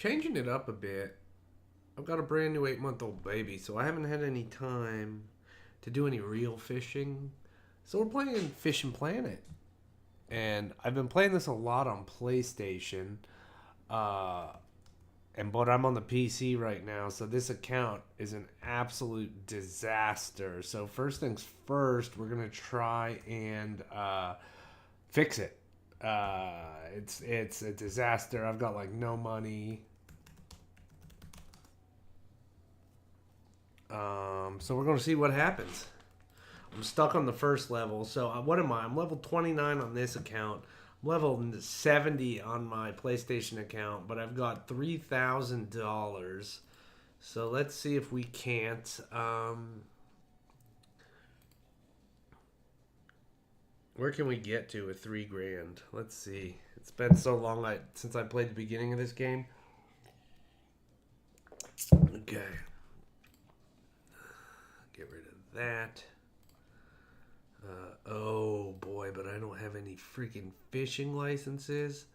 changing it up a bit. I've got a brand new 8-month-old baby, so I haven't had any time to do any real fishing. So we're playing Fishing Planet, and I've been playing this a lot on PlayStation. Uh, but I'm on the PC right now, so this account is an absolute disaster. So first things first, we're gonna try and fix it. It's a disaster. I've got like no money. So we're gonna see what happens. I'm stuck on the first level. So what am I? I'm level 29 on this account. I'm level 70 on my PlayStation account, but I've got $3,000. So let's see if we can't. Where can we get to with 3 grand? Let's see. It's been so long since I played the beginning of this game. Okay. Get rid of that. Oh boy, but I don't have any freaking fishing licenses.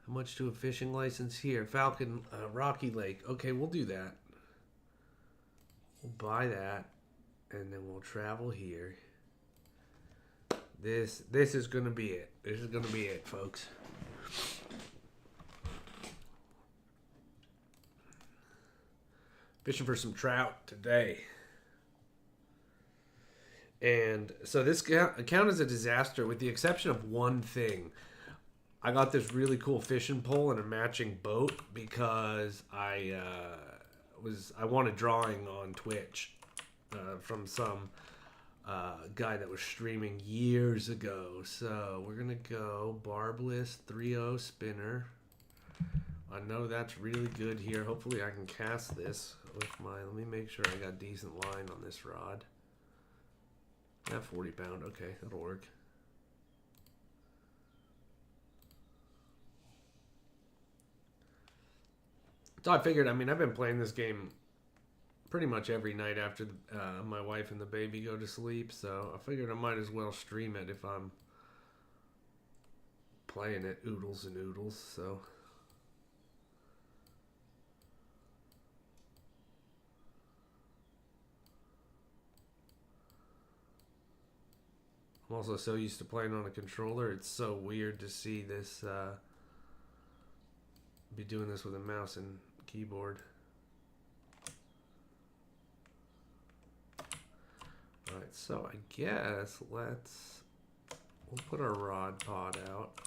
How much to a fishing license here? Falcon, Rocky Lake. Okay, we'll do that. We'll buy that, and then we'll travel here. This is gonna be it. This is gonna be it, folks. Fishing for some trout today. And so this account is a disaster with the exception of one thing. I got this really cool fishing pole and a matching boat because I won a drawing on Twitch from some guy that was streaming years ago. So we're gonna go barbless 3.0 spinner. I know that's really good here. Hopefully I can cast this with my. Let me make sure I got decent line on this rod. That 40 pound, okay, that'll work. So I figured, I mean, I've been playing this game pretty much every night after my wife and the baby go to sleep, so I figured I might as well stream it if I'm playing it oodles and oodles, so. I'm also so used to playing on a controller, it's so weird to see this, be doing this with a mouse and keyboard. Alright, so I guess we'll put our rod pod out.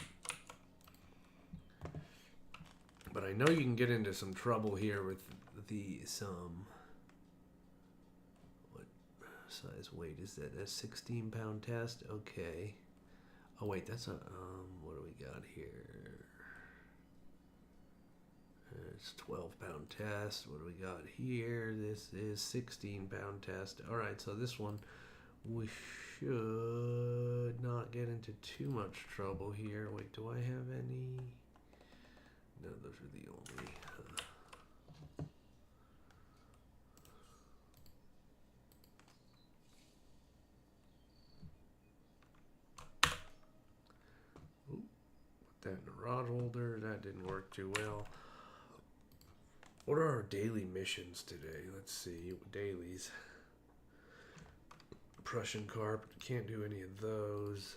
But I know you can get into some trouble here with what size weight is that? A 16-pound test? Okay. Oh wait, that's a, what do we got here? It's 12-pound test. What do we got here? This is 16-pound test. Alright, so this one we should not get into too much trouble here. Wait, do I have any? No, those are the only. Put that in the rod holder. That didn't work too well. What are our daily missions today? Let's see. Dailies. Prussian carp. Can't do any of those.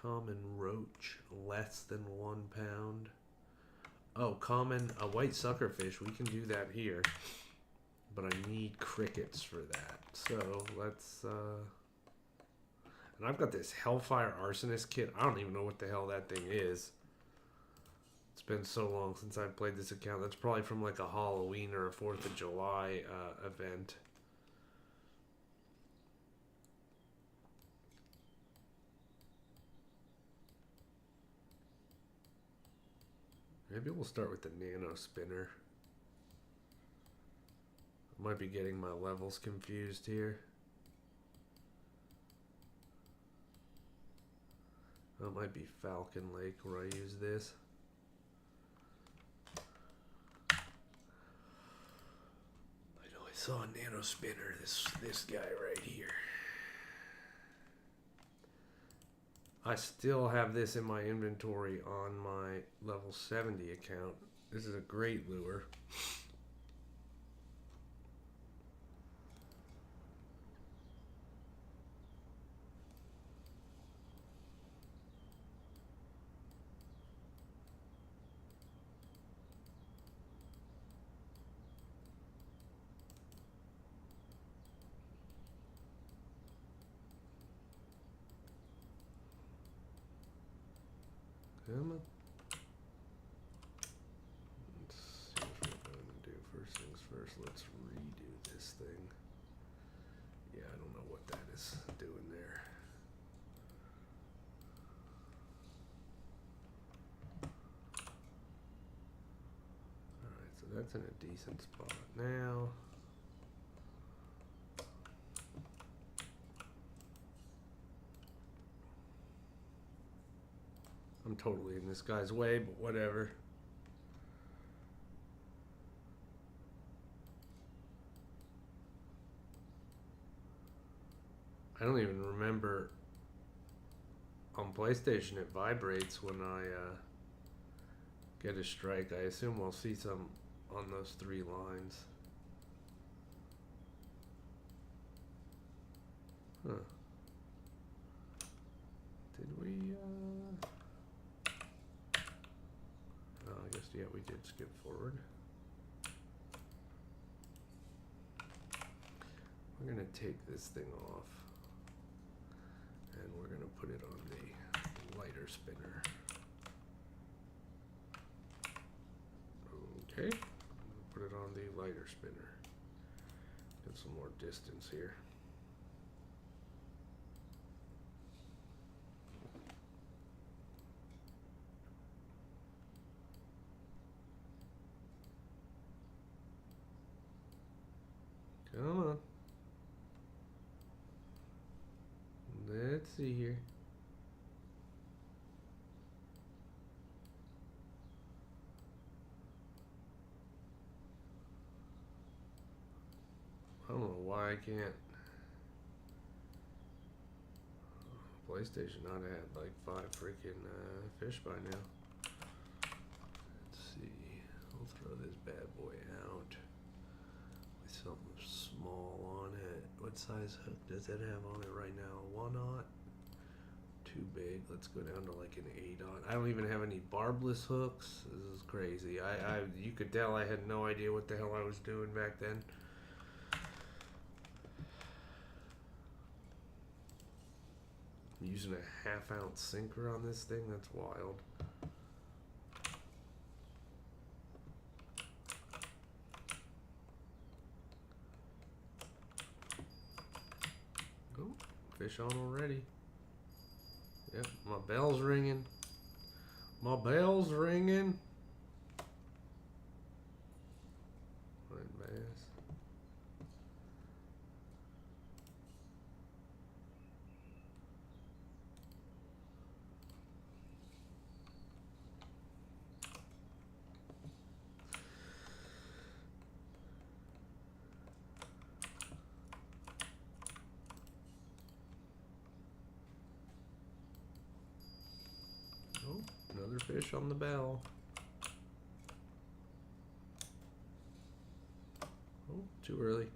Common roach. Less than 1 pound. Oh, common. A white suckerfish. We can do that here. But I need crickets for that. So let's. And I've got this Hellfire Arsonist kit. I don't even know what the hell that thing is. It's been so long since I've played this account. That's probably from like a Halloween or a 4th of July event. Maybe we'll start with the nano spinner. I might be getting my levels confused here. That might be Falcon Lake where I use this. I saw a nano spinner, this guy right here. I still have this in my inventory on my level 70 account. This is a great lure. Come on. Let's see what we're going to do. First things first, let's redo this thing. Yeah, I don't know what that is doing there. Alright, so that's in a decent spot now. I'm totally in this guy's way, but whatever. I don't even remember on PlayStation it vibrates when I get a strike. I assume we'll see some on those 3 lines. Huh. Did we oh, I guess, yeah, we did skip forward. We're going to take this thing off. And we're going to put it on the lighter spinner. Okay. Put it on the lighter spinner. Get some more distance here. Come on. Let's see here. I don't know why I can't. PlayStation ought to have like 5 freaking fish by now. Let's see. I'll throw this bad boy out with something small on it. What size hook does it have on it right now? 1/0? Too big. Let's go down to like an 8/0. I don't even have any barbless hooks. This is crazy. You could tell I had no idea what the hell I was doing back then. I'm using a 1/2 ounce sinker on this thing. That's wild. Oh, fish on already. Yep, my bell's ringing. My bell's ringing. Fine bass. Another fish on the bell. Oh, too early.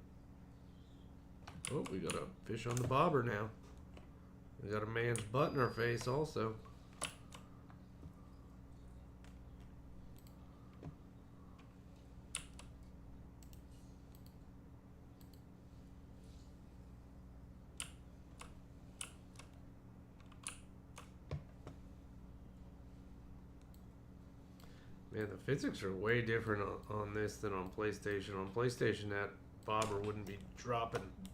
Oh, we got a fish on the bobber now. We got a man's butt in our face also. Man, the physics are way different on this than on PlayStation. On PlayStation, that bobber wouldn't be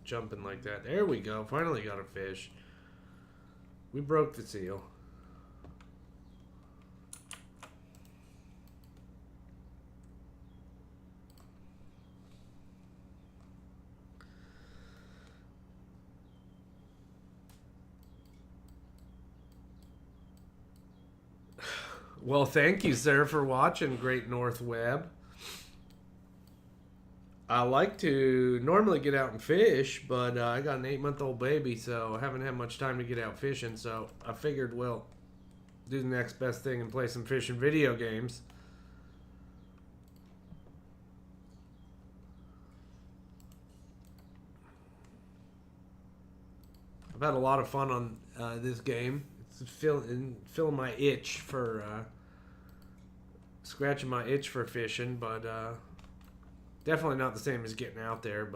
jumping like that. There we go. Finally got a fish. We broke the seal. Well, thank you, sir, for watching Great North Web. I like to normally get out and fish, but I got an 8-month-old baby, so I haven't had much time to get out fishing, so I figured, well, do the next best thing and play some fishing video games. I've had a lot of fun on this game. It's filling my itch for scratching my itch for fishing, but definitely not the same as getting out there.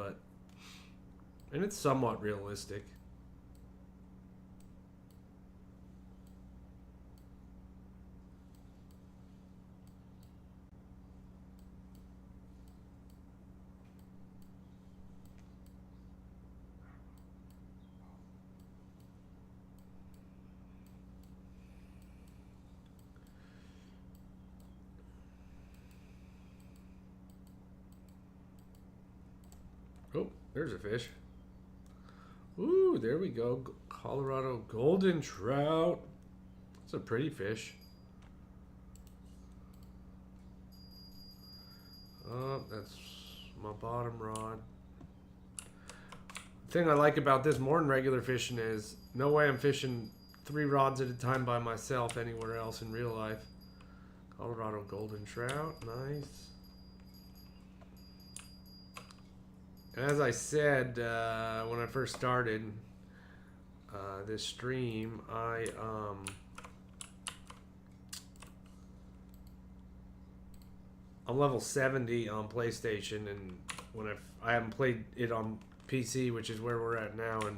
And it's somewhat realistic. Oh, there's a fish. Ooh, there we go. Colorado golden trout. It's a pretty fish. Oh, that's my bottom rod. The thing I like about this more than regular fishing is no way I'm fishing 3 rods at a time by myself anywhere else in real life. Colorado golden trout, nice. As I said when I first started this stream, I'm level 70 on PlayStation, and when I haven't played it on PC, which is where we're at now, in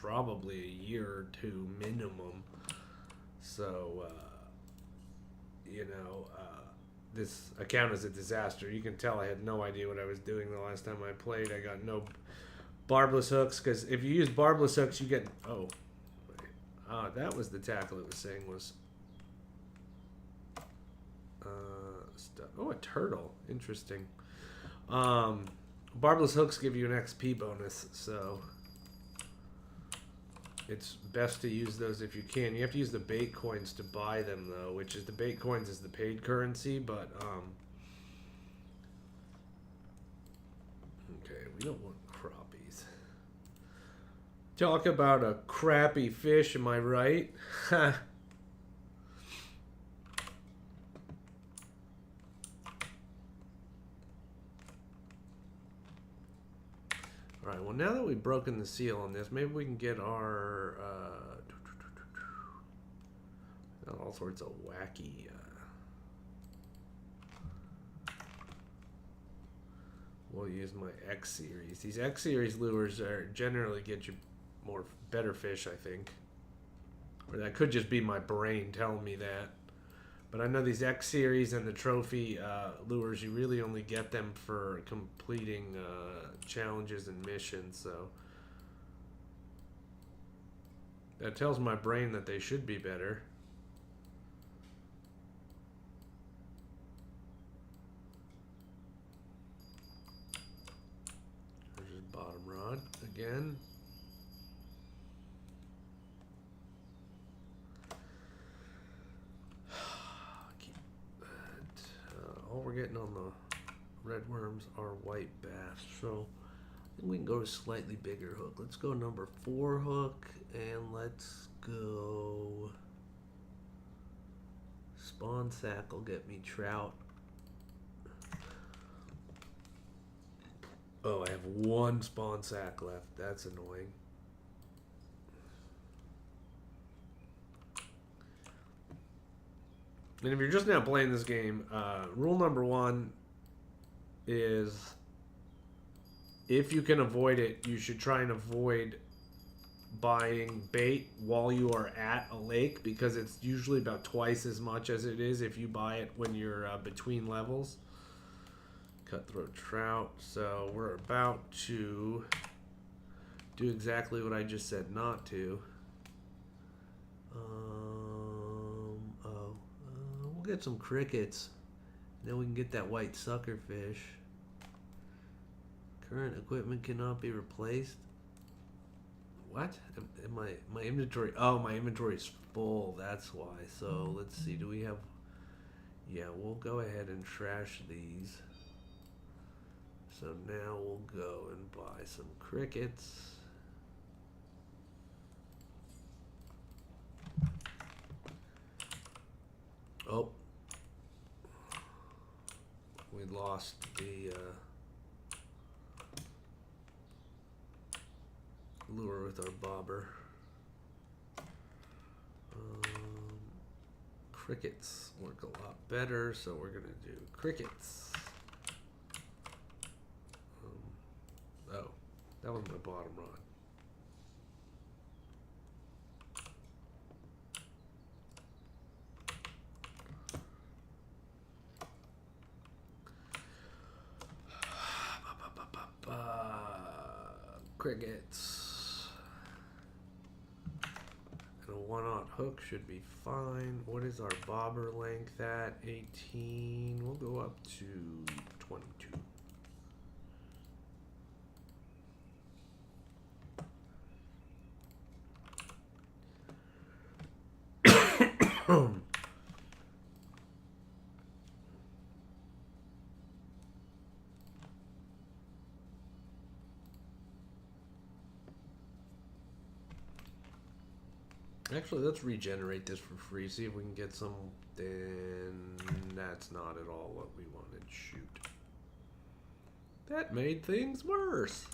probably a year or 2 minimum. So this account is a disaster. You can tell I had no idea what I was doing the last time I played. I got no barbless hooks, because if you use barbless hooks, you get... Oh, wait. That was the tackle it was saying was... Oh, a turtle. Interesting. Barbless hooks give you an XP bonus, so... It's best to use those if you can. You have to use the bait coins to buy them, though, which is the bait coins is the paid currency, but okay, we don't want crappies. Talk about a crappy fish, am I right? Alright, well, now that we've broken the seal on this, maybe we can get our all sorts of wacky we'll use my X series. These X series lures are generally get you better fish, I think. Or that could just be my brain telling me that. But I know these X series and the trophy lures, you really only get them for completing challenges and missions, so that tells my brain that they should be better. There's his bottom rod again. All we're getting on the red worms are white bass, so I think we can go to slightly bigger hook. Let's go number 4 hook, and let's go spawn sack will get me trout. Oh, I have 1 spawn sack left. That's annoying. And if you're just now playing this game, rule number 1 is if you can avoid it, you should try and avoid buying bait while you are at a lake, because it's usually about twice as much as it is if you buy it when you're between levels. Cutthroat trout. So we're about to do exactly what I just said not to. We'll get some crickets. Then we can get that white sucker fish. Current equipment cannot be replaced. What? My inventory? Oh, my inventory is full. That's why. So let's see. Do we have? Yeah, we'll go ahead and trash these. So now we'll go and buy some crickets. Oh, we lost the lure with our bobber. Crickets work a lot better, so we're going to do crickets. Oh, that was my bottom rod. Crickets. And a 1/0 hook should be fine. What is our bobber length at? 18. We'll go up to 22. Actually, let's regenerate this for free. See if we can get some. Then that's not at all what we wanted. Shoot. That made things worse.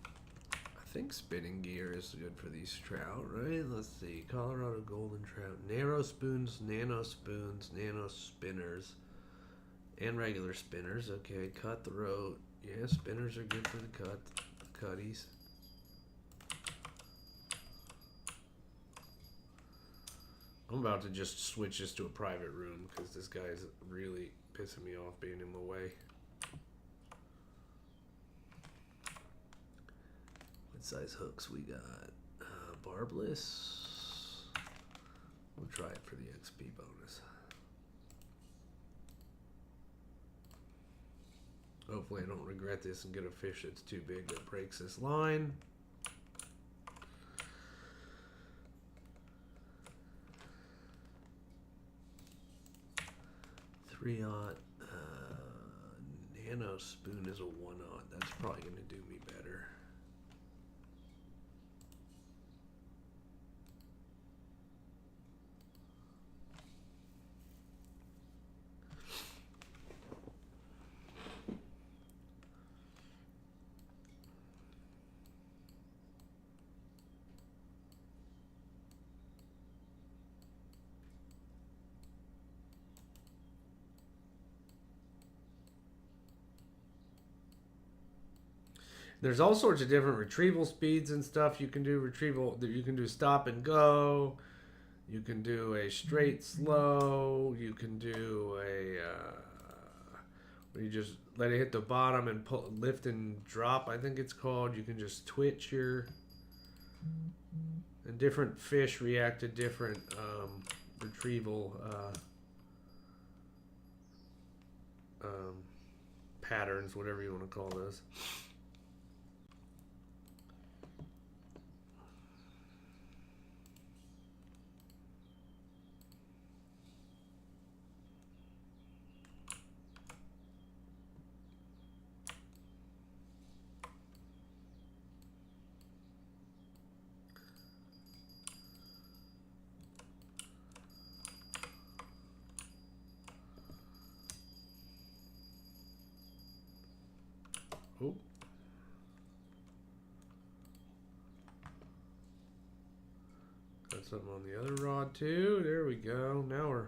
I think spinning gear is good for these trout, right? Let's see. Colorado golden trout. Narrow spoons, nano spinners, and regular spinners. Okay, cutthroat. Yeah, spinners are good for the cutties. I'm about to just switch this to a private room because this guy's really pissing me off being in the way. What size hooks we got? Barbless. We'll try it for the XP bonus. Hopefully I don't regret this and get a fish that's too big that breaks this line. Three-aught. Nano spoon is a 1/0. That's probably going to do me better. There's all sorts of different retrieval speeds and stuff. You can do retrieval. You can do stop and go. You can do a straight slow. You can do a where you just let it hit the bottom and pull, lift and drop. I think it's called. You can just twitch your. And different fish react to different retrieval patterns, whatever you want to call those. Oh. Got something on the other rod too. There we go. Now we're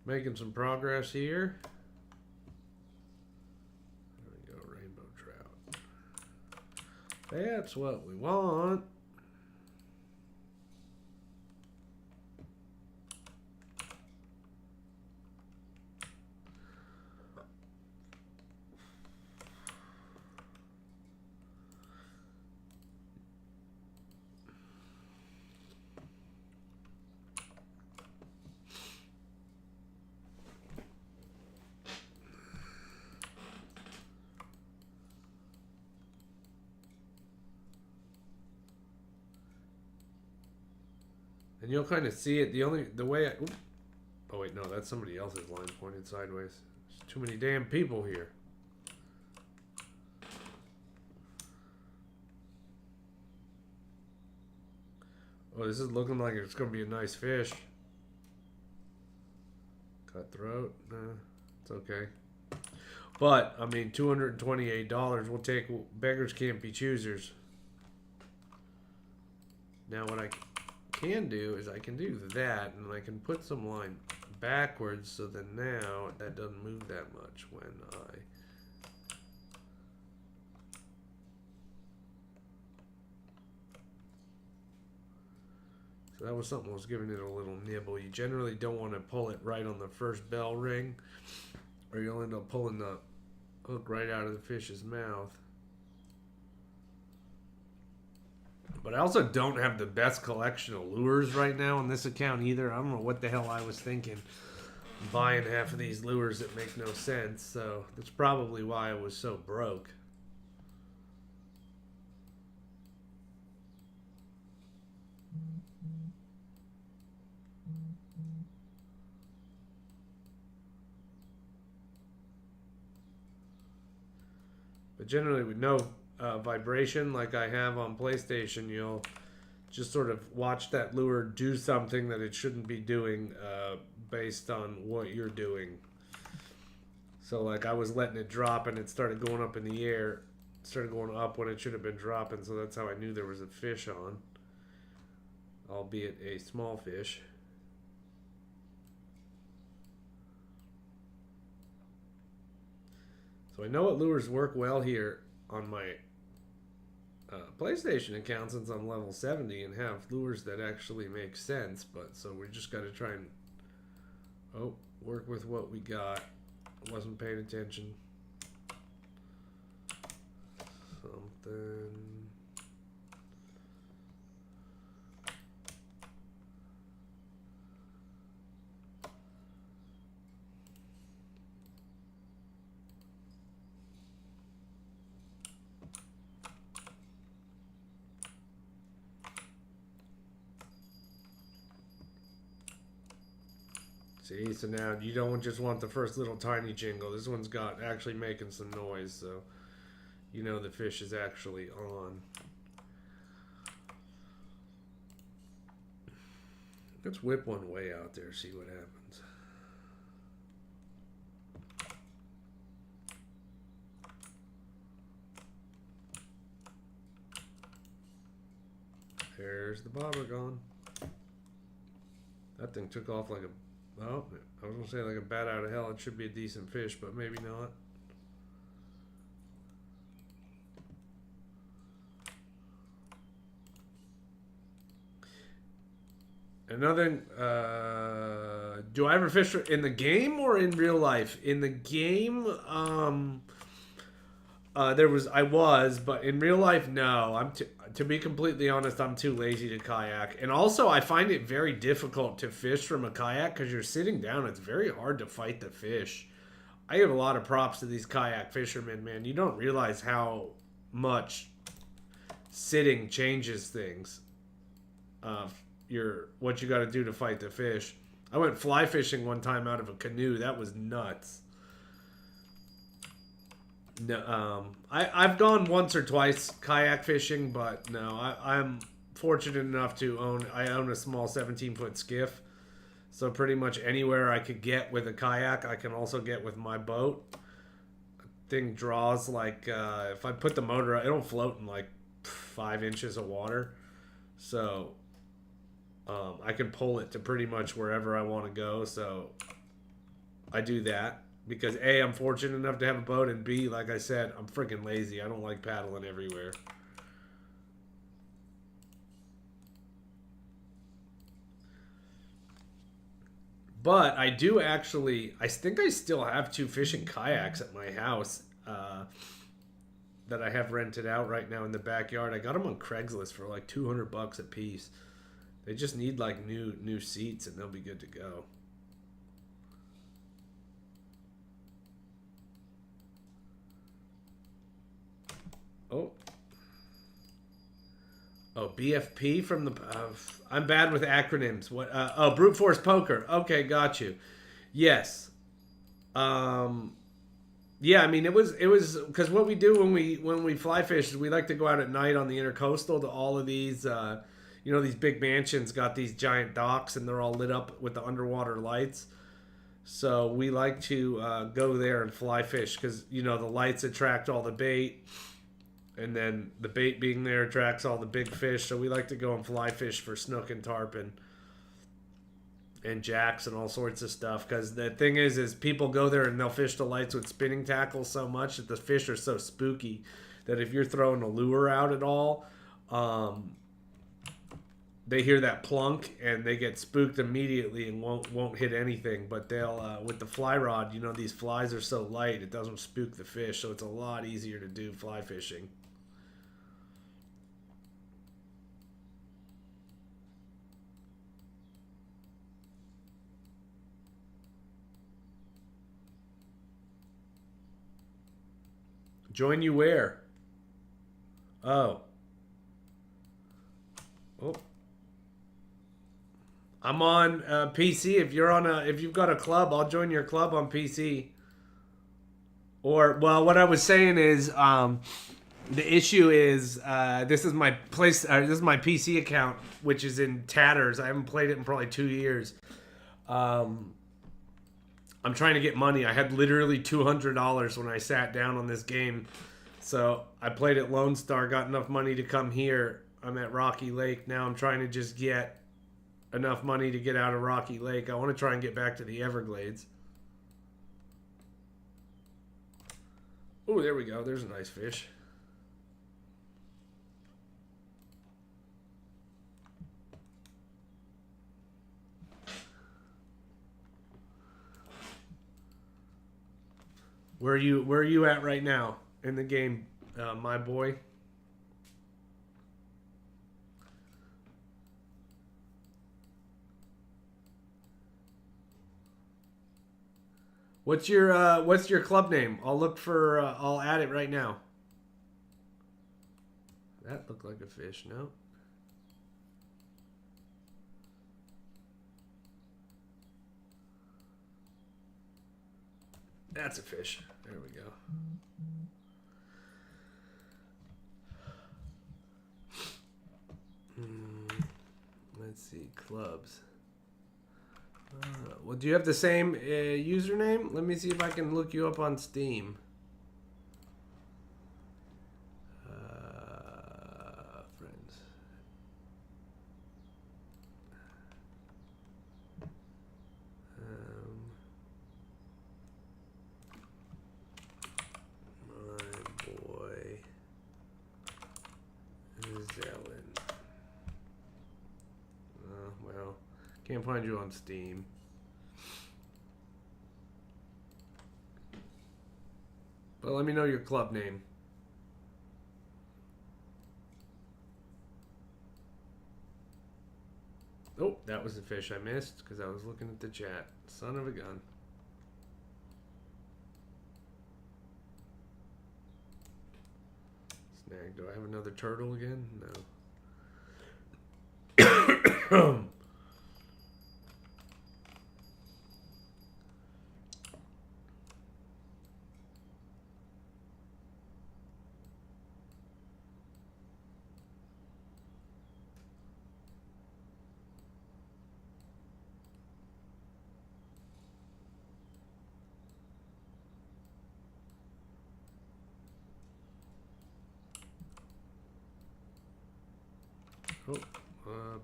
making some progress here. There we go, rainbow trout. That's what we want. And you'll kind of see it. The way oh wait, no, that's somebody else's line pointed sideways. There's too many damn people here. Oh, this is looking like it's going to be a nice fish. Cutthroat. It's okay. But, I mean, $228. We'll take... Beggars can't be choosers. Now what I can do is I can do that, and I can put some line backwards so that now that doesn't move that much when I... So that was something that was giving it a little nibble. You generally don't want to pull it right on the first bell ring, or you'll end up pulling the hook right out of the fish's mouth. But I also don't have the best collection of lures right now on this account either. I don't know what the hell I was thinking buying half of these lures that make no sense. So that's probably why I was so broke. But generally with no vibration like I have on PlayStation, you'll just sort of watch that lure do something that it shouldn't be doing based on what you're doing. So like I was letting it drop and it started going up in the air. It started going up when it should have been dropping, so that's how I knew there was a fish on. Albeit a small fish. So I know what lures work well here on my PlayStation account since I'm level 70 and have lures that actually make sense. But so we just got to try and work with what we got. I wasn't paying attention. Something. See, so now you don't just want the first little tiny jingle. This one's got actually making some noise, so you know the fish is actually on. Let's whip one way out there, see what happens. There's the bobber gone. That thing took off like a... Well, I was going to say like a bat out of hell. It should be a decent fish, but maybe not. Another, do I ever fish in the game or in real life? In the game, but in real life, no. To be completely honest, I'm too lazy to kayak. And also, I find it very difficult to fish from a kayak because you're sitting down. It's very hard to fight the fish. I give a lot of props to these kayak fishermen, man. You don't realize how much sitting changes things. What you got to do to fight the fish. I went fly fishing one time out of a canoe. That was nuts. No, I've gone once or twice kayak fishing, but no, I'm fortunate enough to own a small 17-foot skiff. So pretty much anywhere I could get with a kayak, I can also get with my boat. Thing draws like, if I put the motor out, it'll float in like 5 inches of water. So I can pull it to pretty much wherever I want to go. So I do that. Because A, I'm fortunate enough to have a boat, and B, like I said, I'm freaking lazy. I don't like paddling everywhere. But I do actually, I think I still have 2 fishing kayaks at my house that I have rented out right now in the backyard. I got them on Craigslist for like $200 a piece. They just need like new seats, and they'll be good to go. Oh, BFP from the... I'm bad with acronyms. What? Brute Force Poker. Okay, got you. Yes. Yeah, I mean, it was because what we do when we fly fish is we like to go out at night on the intercoastal to all of these, these big mansions got these giant docks and they're all lit up with the underwater lights. So we like to go there and fly fish because, the lights attract all the bait. And then the bait being there attracts all the big fish. So we like to go and fly fish for snook and tarpon and jacks and all sorts of stuff. Because the thing is people go there and they'll fish the lights with spinning tackles so much that the fish are so spooky that if you're throwing a lure out at all, they hear that plunk and they get spooked immediately and won't hit anything. But they'll with the fly rod, you know, these flies are so light it doesn't spook the fish, so it's a lot easier to do fly fishing. Join you where? Oh. Oh. I'm on PC. If you've got a club, I'll join your club on PC. Or well, what I was saying is, the issue is this is my place. This is my PC account, which is in tatters. I haven't played it in probably 2 years. I'm trying to get money. I had literally $200 when I sat down on this game. So I played at Lone Star, got enough money to come here. I'm at Rocky Lake. Now I'm trying to just get enough money to get out of Rocky Lake. I want to try and get back to the Everglades. Oh, there we go. There's a nice fish. Where are you at right now in the game, my boy? What's your club name? I'll look for I'll add it right now. That looked like a fish, no? That's a fish. There we go. Let's see, clubs. Well, do you have the same username? Let me see if I can look you up on Steam. Friends. My boy Zelen. Well, can't find you on Steam. But let me know your club name. Oh, that was the fish I missed because I was looking at the chat. Son of a gun. Snag. Do I have another turtle again? No.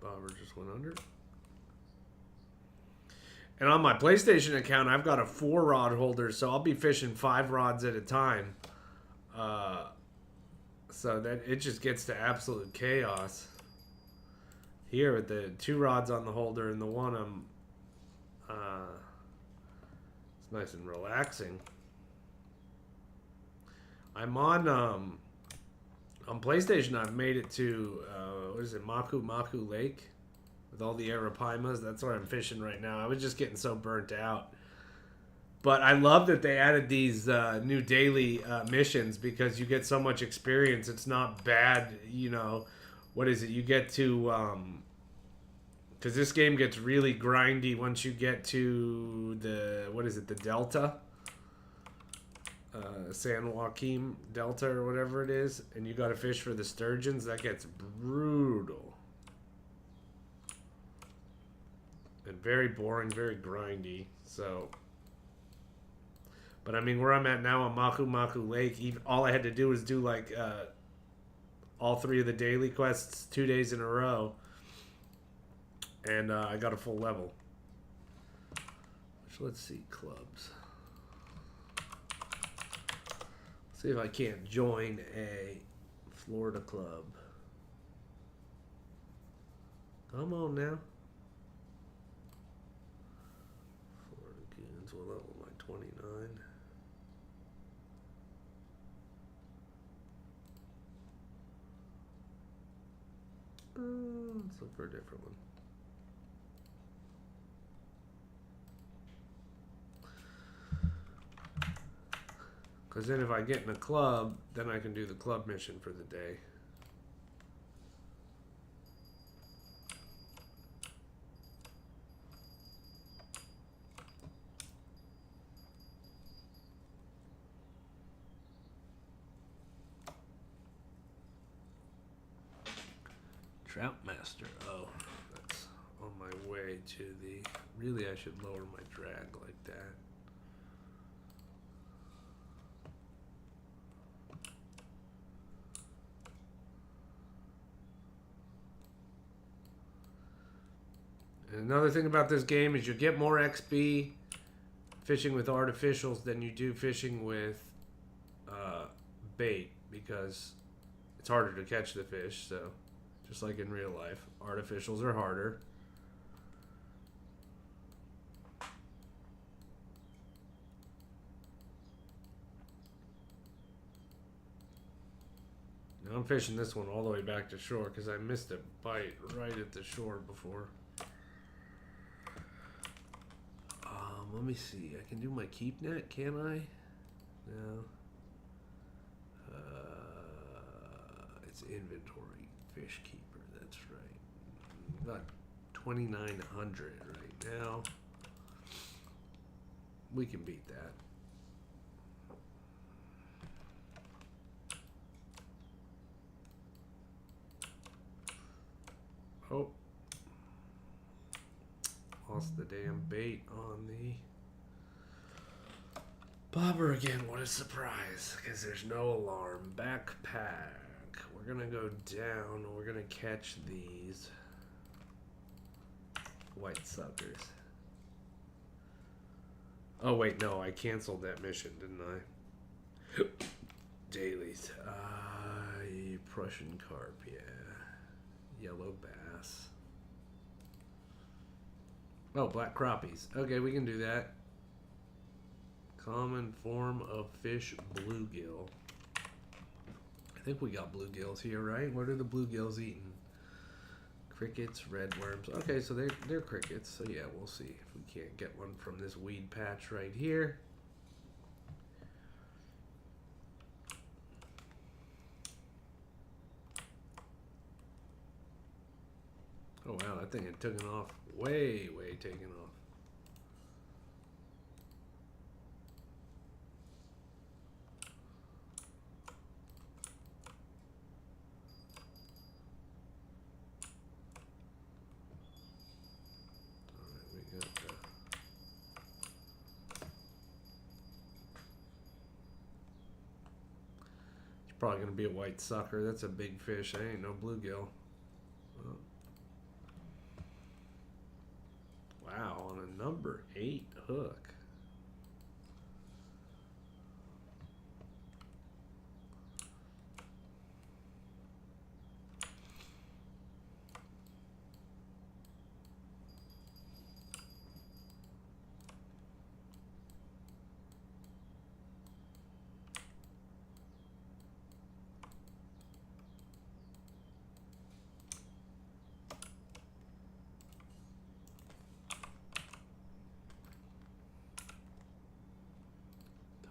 Bobber just went under. And on my PlayStation account, I've got a 4-rod holder, so I'll be fishing 5 rods at a time. So that it just gets to absolute chaos. Here with the 2 rods on the holder and the one it's nice and relaxing. I'm on PlayStation. I've made it to what is it, Maku Lake, with all the Arapaimas. That's where I'm fishing right now. I was just getting so burnt out, but I love that they added these new daily missions because you get so much experience. It's not bad, you know. What is it? You get to because this game gets really grindy once you get to the Delta. San Joaquin Delta or whatever it is, and you got to fish for the sturgeons. That gets brutal and very boring, very grindy. So, but I mean, where I'm at now on Maku Lake, all I had to do was do like all 3 of the daily quests 2 days in a row. And I got a full level. So let's see, clubs. See if I can't join a Florida club. Come on now. Florida Goons will level my 29. Let's look for a different one. Because then if I get in a club, then I can do the club mission for the day. Troutmaster. Oh, that's on my way to the... Really, I should lower my drag like that. And another thing about this game is you get more XP fishing with artificials than you do fishing with bait, because it's harder to catch the fish. So just like in real life, artificials are harder. Now I'm fishing this one all the way back to shore because I missed a bite right at the shore before. Let me see. I can do my keep net, can I? No. It's inventory fish keeper. That's right. Got 2,900 right now. We can beat that. Oh. Lost the damn bait on the bobber again. What a surprise, because there's no alarm. Backpack. We're gonna go down. We're gonna catch these white suckers. Oh wait, no, I canceled that mission, didn't I? Dailies. Prussian carp, yeah. Yellow bass. Oh, black crappies. Okay, we can do that. Common form of fish, bluegill. I think we got bluegills here, right? What are the bluegills eating? Crickets, red worms. Okay, so they're crickets. So yeah, we'll see if we can't get one from this weed patch right here. Oh wow, that thing had taken off. Way taken off. Alright, we got the... It's probably going to be a white sucker. That's a big fish. That ain't no bluegill. Well, wow, on a number 8 hook.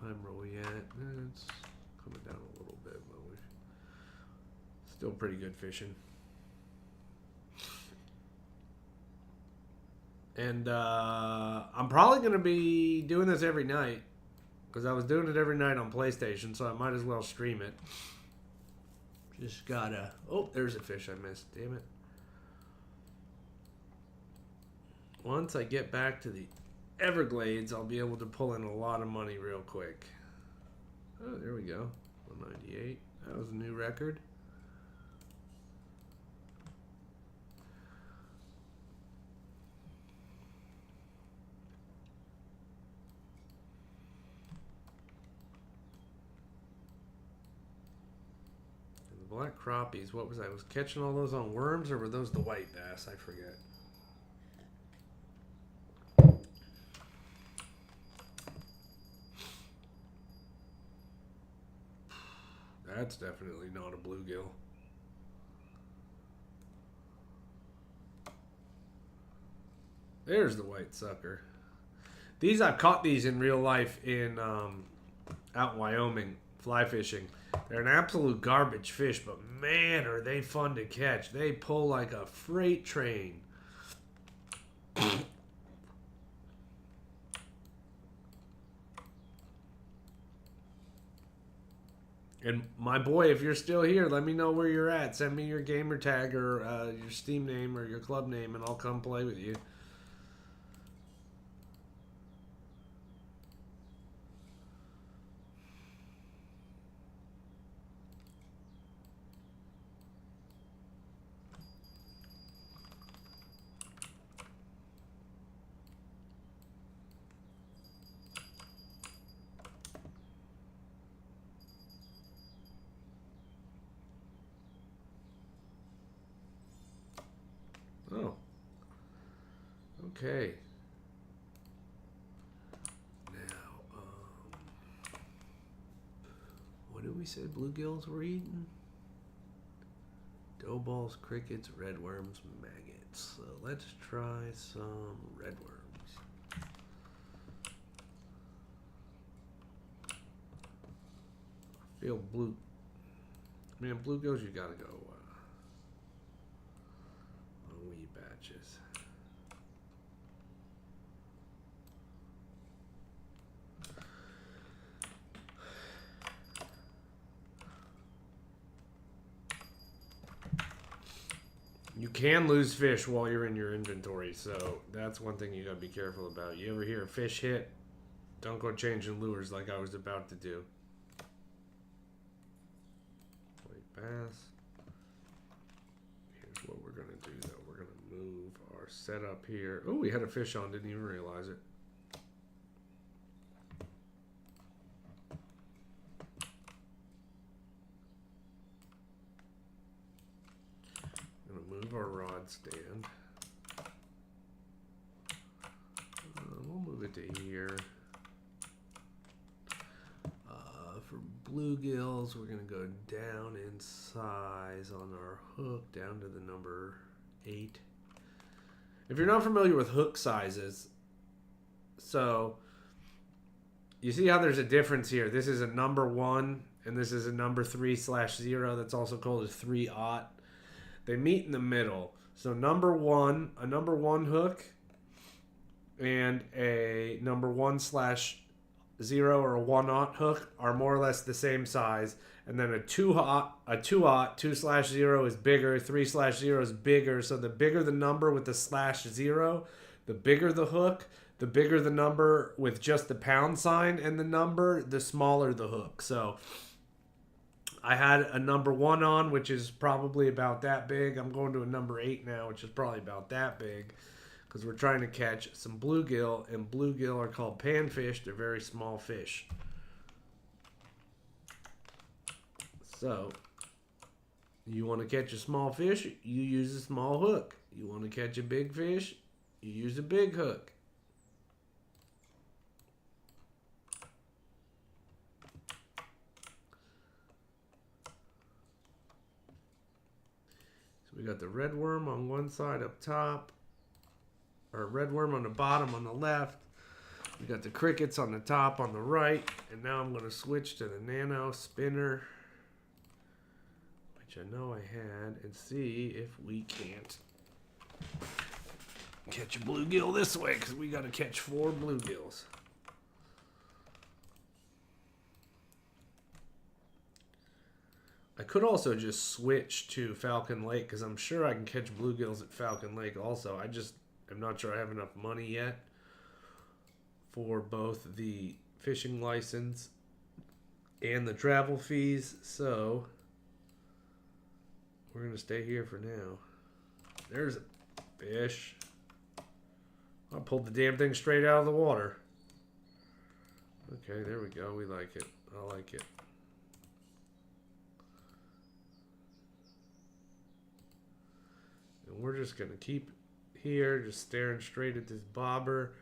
Time where we at? It's coming down a little bit, but we're still pretty good fishing. And I'm probably going to be doing this every night, because I was doing it every night on PlayStation, so I might as well stream it. Just gotta... Oh, there's a fish I missed. Damn it. Once I get back to the Everglades, I'll be able to pull in a lot of money real quick. Oh, there we go. 198. That was a new record. black crappies. What was I? Was catching all those on worms, or were those the white bass? I forget. That's definitely not a bluegill. There's the white sucker. These, I've caught these in real life in out in Wyoming, fly fishing. They're an absolute garbage fish, but man, are they fun to catch. They pull like a freight train. And my boy, if you're still here, let me know where you're at. Send me your gamer tag or your Steam name or your club name, and I'll come play with you. Oh. Okay. Now, what did we say bluegills were eating? Dough balls, crickets, redworms, maggots. So let's try some redworms. I feel blue. Man, bluegills, you gotta go on wee batches. You can lose fish while you're in your inventory, so that's one thing you gotta be careful about. You ever hear a fish hit? Don't go changing lures like I was about to do. White bass. Here's what we're gonna do though. We're gonna move our setup here. Oh, we had a fish on, didn't even realize it. Move our rod stand. We'll move it to here. For bluegills, we're going to go down in size on our hook, down to the number 8. If you're not familiar with hook sizes, so you see how there's a difference here. This is a number 1, and this is a number 3/0. That's also called a 3/0. They meet in the middle. So a number 1 hook and a number 1/0 or a 1/0 hook are more or less the same size. And then a 2/0 is bigger, 3/0 is bigger. So the bigger the number with the /0, the bigger the hook, the bigger the number with just the pound sign and the number, the smaller the hook. So I had a number 1 on, which is probably about that big. I'm going to a number 8 now, which is probably about that big, because we're trying to catch some bluegill, and bluegill are called panfish. They're very small fish. So, you want to catch a small fish, you use a small hook. You want to catch a big fish, you use a big hook. We got the red worm on one side up top, or red worm on the bottom on the left. We got the crickets on the top on the right, and now I'm going to switch to the nano spinner, which I know I had, and see if we can't catch a bluegill this way, because we got to catch 4 bluegills. I could also just switch to Falcon Lake, because I'm sure I can catch bluegills at Falcon Lake also. I just am not sure I have enough money yet for both the fishing license and the travel fees, so we're going to stay here for now. There's a fish. I pulled the damn thing straight out of the water. Okay, there we go. We like it. I like it. we're just going to keep here, just staring straight at this bobber.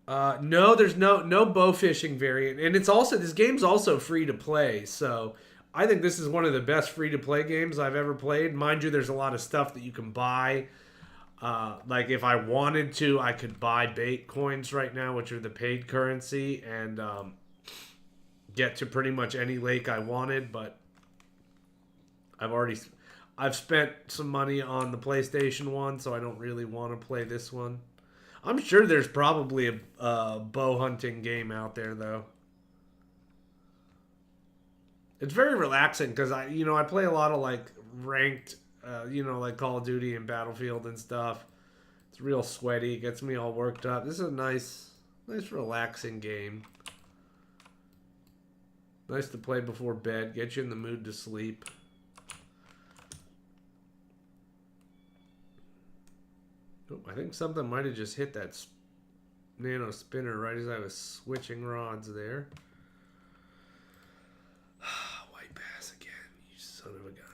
No, there's no bow fishing variant, and it's also, this game's also free to play. So I think this is one of the best free to play games I've ever played. Mind you, there's a lot of stuff that you can buy. Like if I wanted to, I could buy bait coins right now, which are the paid currency, and get to pretty much any lake I wanted. But I've spent some money on the PlayStation one, so I don't really want to play this one. I'm sure there's probably a bow hunting game out there, though. It's very relaxing because I play a lot of like ranked, like Call of Duty and Battlefield and stuff. It's real sweaty. It gets me all worked up. This is a nice relaxing game. Nice to play before bed. Get you in the mood to sleep. Oh, I think something might have just hit that nano spinner right as I was switching rods there. White bass again, you son of a gun.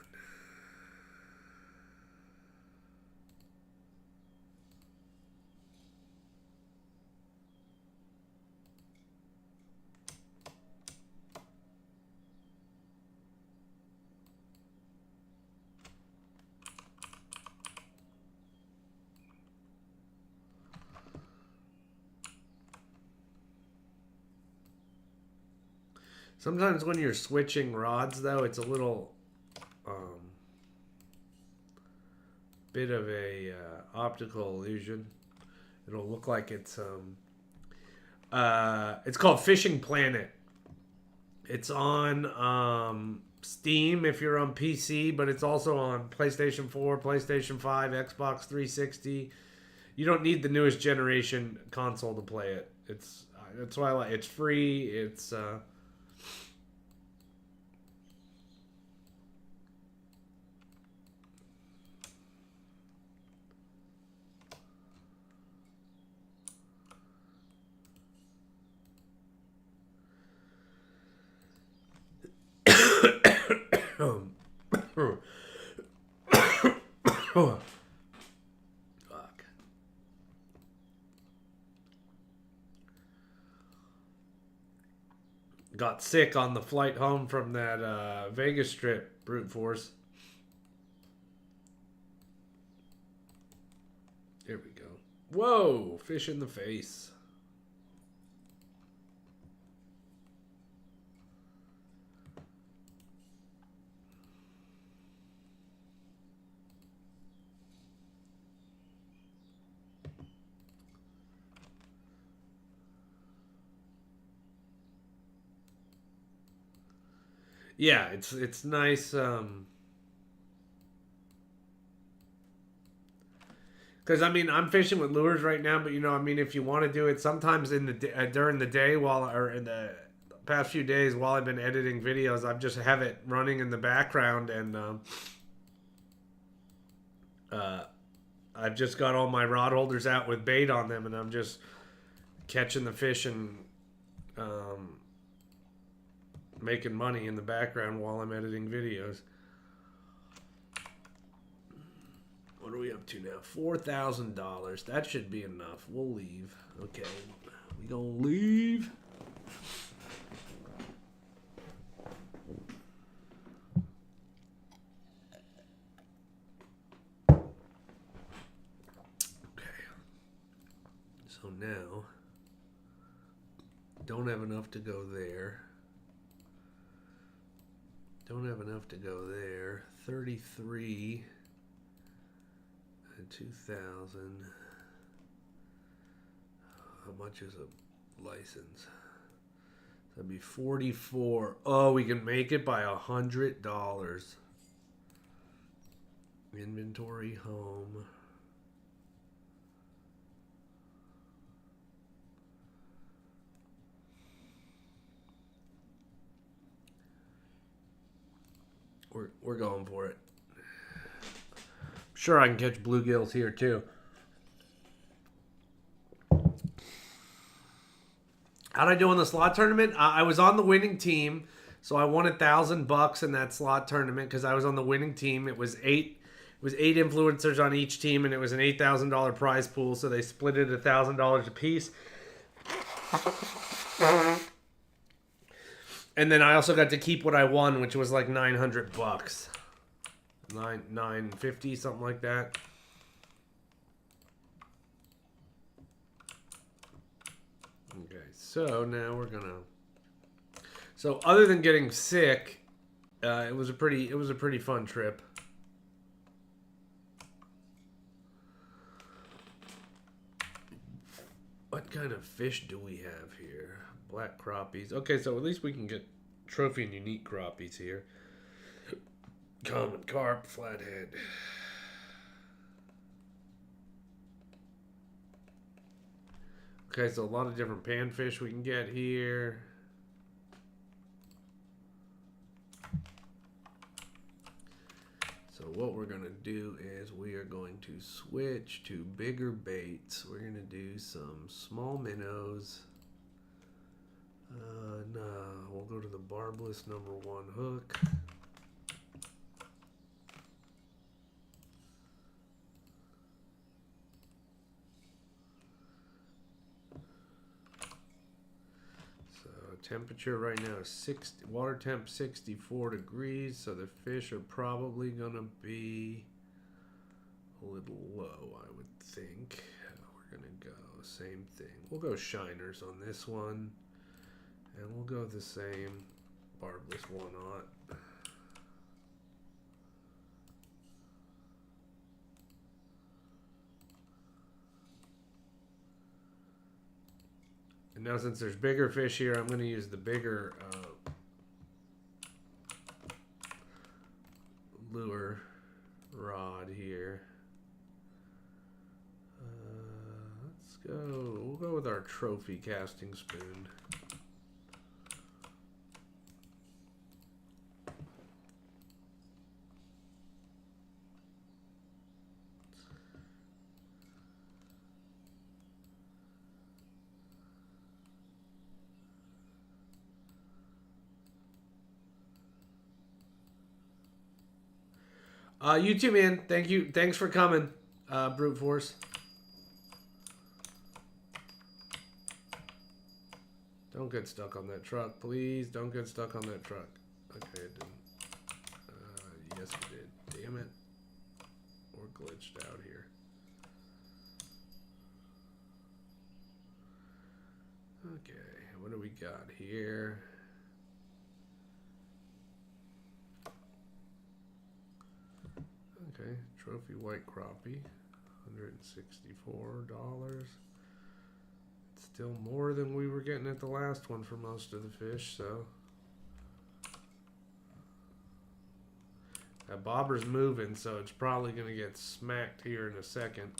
Sometimes when you're switching rods, though, it's a little bit of a optical illusion. It'll look like it's called Fishing Planet. It's on Steam if you're on PC, but it's also on PlayStation 4, PlayStation 5, Xbox 360. You don't need the newest generation console to play it. That's why I like. It's free. It's fuck. Got sick on the flight home from that Vegas trip, brute force. Here we go. Whoa, fish in the face. Yeah, it's nice. Because I'm fishing with lures right now, but if you want to do it, sometimes in the during the day or in the past few days while I've been editing videos, I've just have it running in the background, and I've just got all my rod holders out with bait on them, and I'm just catching the fish and making money in the background while I'm editing videos. What are we up to now? $4,000. That should be enough. We'll leave. Okay. We gonna leave. Okay. So now, don't have enough to go there. Don't have enough to go there. 33 and 2,000. How much is a license? That'd be 44. Oh, we can make it by $100. Inventory home. We're going for it. Sure, I can catch bluegills here too. How'd I do in the slot tournament? I was on the winning team. So I won $1,000 in that slot tournament because I was on the winning team. It was eight influencers on each team, and it was an $8,000 prize pool. So they split it $1,000 a piece. And then I also got to keep what I won, which was like $900, $950, something like that. Okay, so now we're gonna. So other than getting sick, it was a pretty fun trip. What kind of fish do we have here? Black crappies. Okay, so at least we can get trophy and unique crappies here. Common carp, flathead. Okay, so a lot of different panfish we can get here. So what we're going to do is we are going to switch to bigger baits. We're going to do some small minnows. No, we'll go to the barbless #1 hook. So temperature right now is 60, water temp 64 degrees, so the fish are probably gonna be a little low, I would think. We're gonna go same thing. We'll go shiners on this one. And we'll go the same barbless 1/0. And now since there's bigger fish here, I'm going to use the bigger lure rod here. Let's go. We'll go with our trophy casting spoon. You too, man. Thank you. Thanks for coming, Brute Force. Don't get stuck on that truck, please. Don't get stuck on that truck. Okay, it didn't. Yes, it did. Damn it. We're glitched out here. Okay, what do we got here? Okay, trophy white crappie, $164. It's still more than we were getting at the last one for most of the fish, so. That bobber's moving, so it's probably going to get smacked here in a second.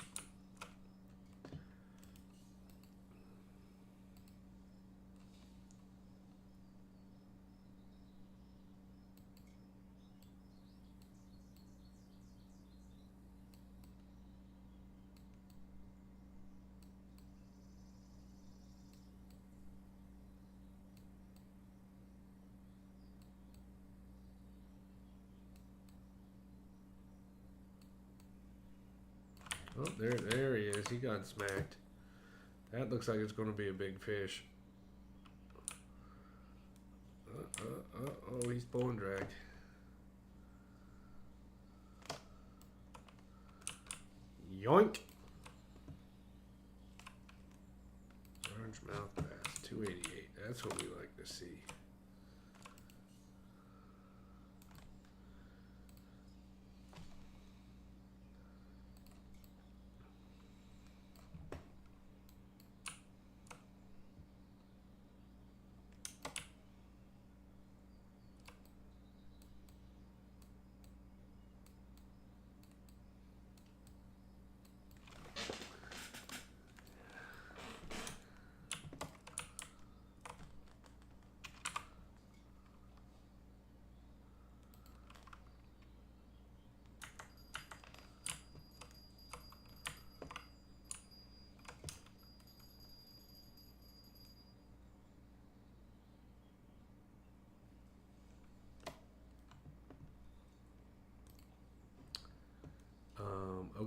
Oh, there he is. He got smacked. That looks like it's going to be a big fish. Oh, he's pulling drag. Yoink. Orange mouth bass, 288. That's what we like to see.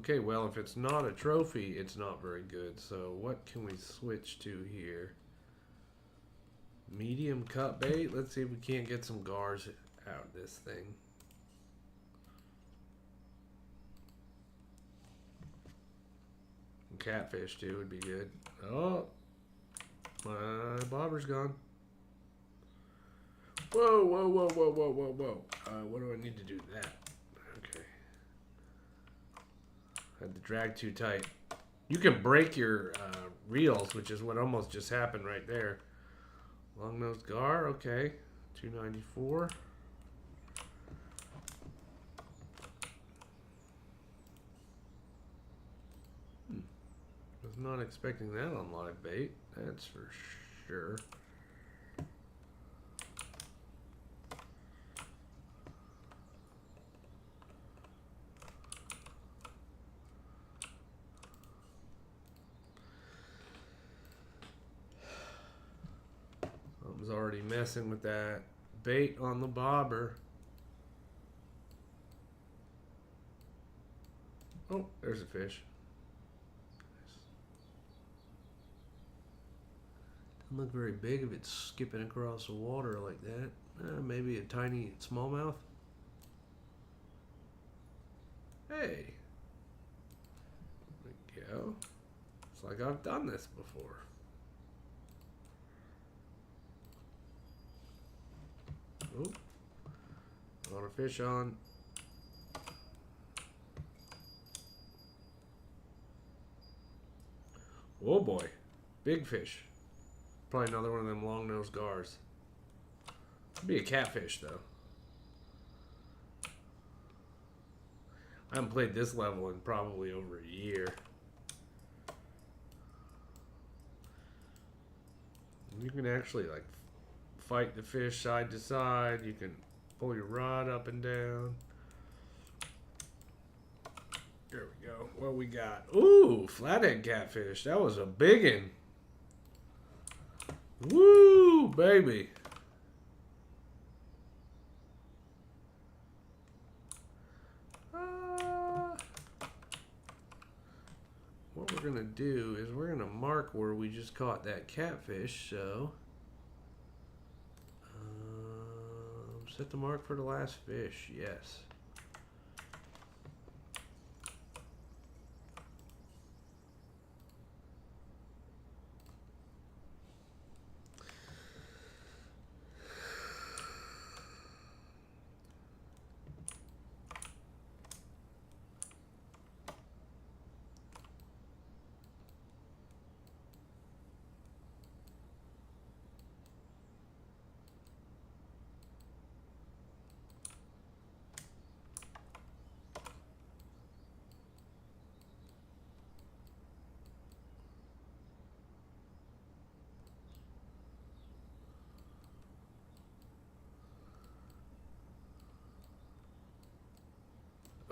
Okay, well, if it's not a trophy, it's not very good. So what can we switch to here? Medium cut bait. Let's see if we can't get some gars out of this thing. Catfish too would be good. Oh, my bobber's gone. Whoa, whoa, whoa, whoa, whoa, whoa, whoa. What do I need to do to that? Okay. Had to drag too tight. You can break your reels, which is what almost just happened right there. Long-nosed gar, okay. 294. Was not expecting that on live bait, that's for sure. I was already messing with that bait on the bobber. Oh, there's a fish. Doesn't look very big if it's skipping across the water like that. Maybe a tiny smallmouth. Hey. There we go. It's like I've done this before. Oh. Got a fish on. Oh boy. Big fish. Probably another one of them long-nosed gars. Could be a catfish, though. I haven't played this level in probably over a year. You can actually, like, fight the fish side to side. You can pull your rod up and down. There we go. What we got? Ooh, flathead catfish. That was a biggin'. Woo, baby. What we're going to do is we're going to mark where we just caught that catfish. So, set the mark for the last fish. Yes.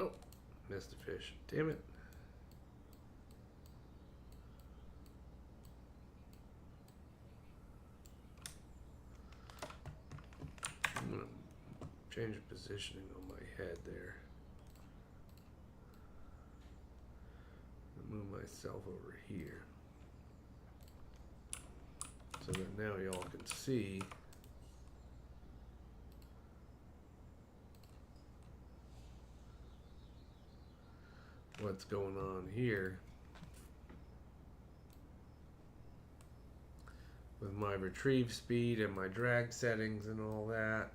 Oh, missed the fish. Damn it. I'm going to change the positioning on my head there. Move myself over here. So that now y'all can see what's going on here with my retrieve speed and my drag settings and all that.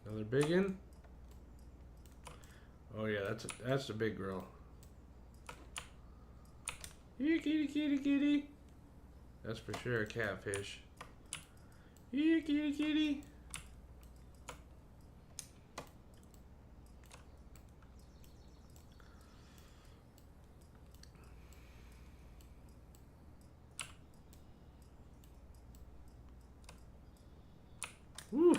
Another biggin. Oh yeah, that's a big girl. Here, kitty, kitty, kitty. That's for sure a catfish. Here, kitty, kitty. Whew.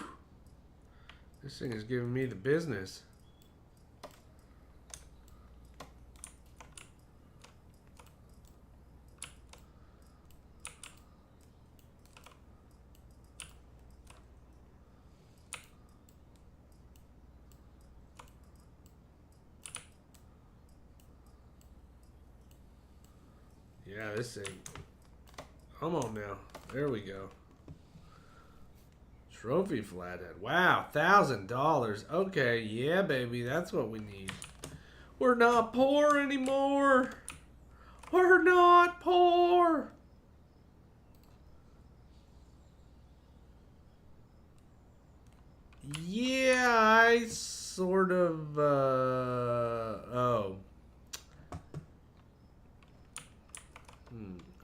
This thing is giving me the business. Yeah, this thing. Come on now. There we go. Trophy flathead. Wow, $1,000. Okay, yeah, baby, that's what we need. We're not poor anymore. We're not poor. Yeah, I sort of, oh.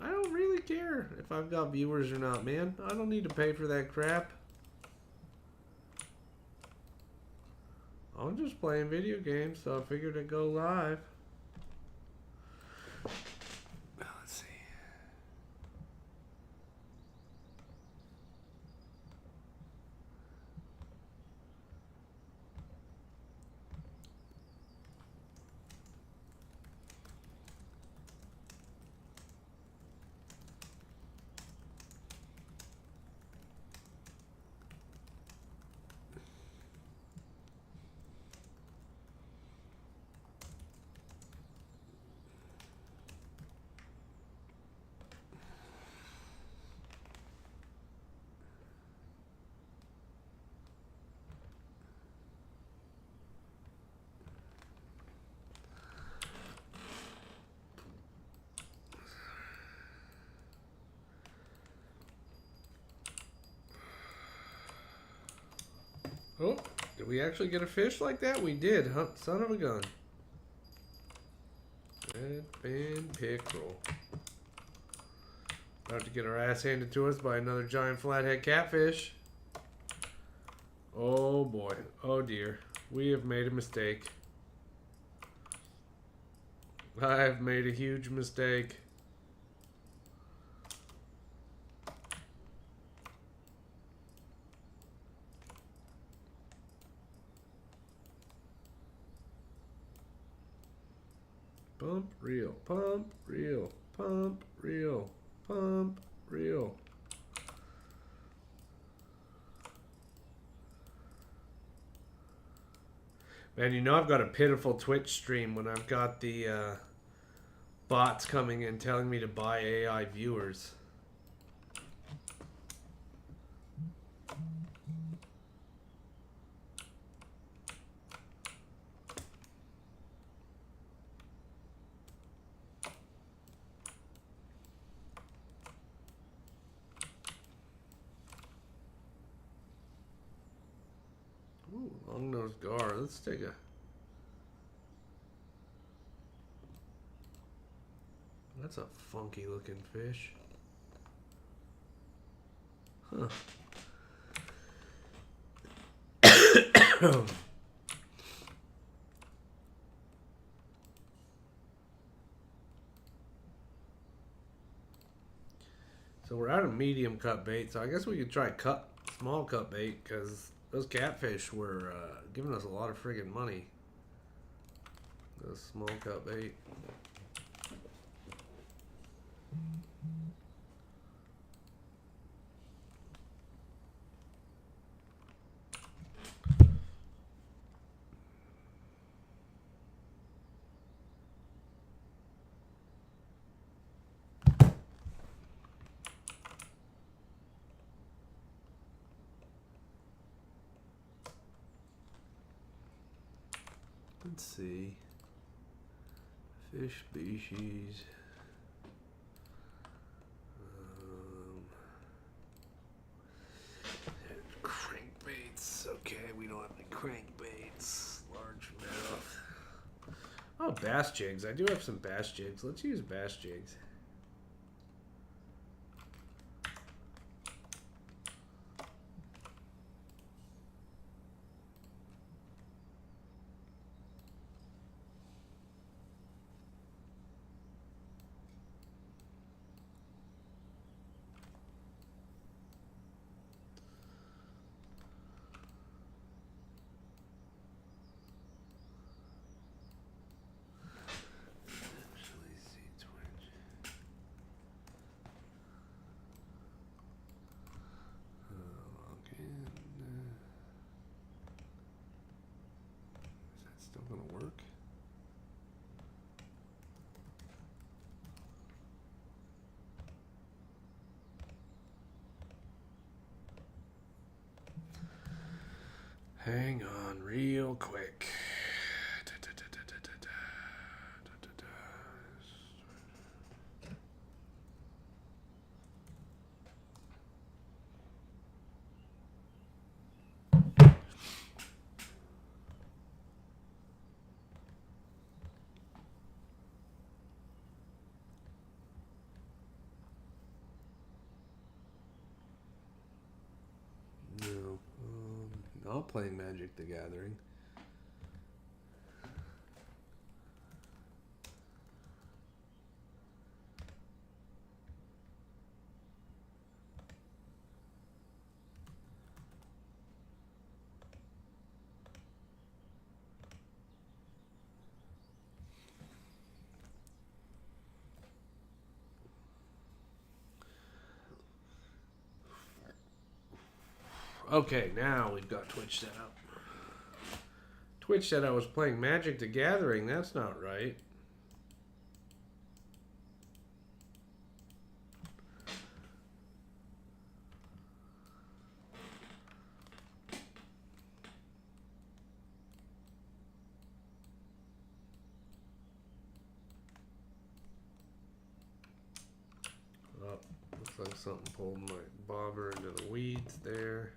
I don't really care if I've got viewers or not, man. I don't need to pay for that crap. I'm just playing video games, so I figured I'd go live. Let's see. Oh, did we actually get a fish like that? We did, huh? Son of a gun. Red fin pickerel. About to get our ass handed to us by another giant flathead catfish. Oh boy. Oh dear. We have made a mistake. I have made a huge mistake. Pump, reel, pump, reel, pump, reel, pump, reel. Man, you know I've got a pitiful Twitch stream when I've got the bots coming in telling me to buy AI viewers. Ooh, long-nosed gar. Let's take a... That's a funky looking fish. Huh. So we're out of medium cut bait, so I guess we could try small cut bait, because those catfish were giving us a lot of friggin' money. Those small cut bait. Let's see. Fish species. Crankbaits. Okay, we don't have any crankbaits. Largemouth. Oh, bass jigs. I do have some bass jigs. Let's use bass jigs. gonna work. Hang on real quick. No, not playing Magic the Gathering. Okay, now we've got Twitch set up. Twitch said I was playing Magic the Gathering. That's not right. Oh, looks like something pulled my bobber into the weeds there.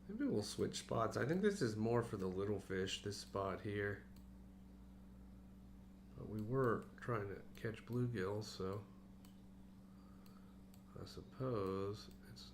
Maybe we'll switch spots. I think this is more for the little fish, this spot here. But we were trying to catch bluegills, so I suppose it's...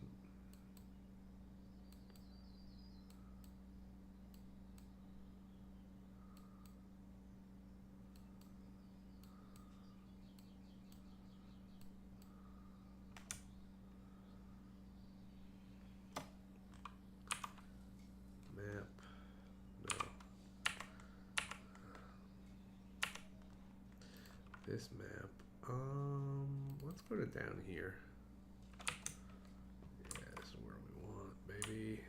This map. Let's go to down here. Yeah, this is where we want, baby.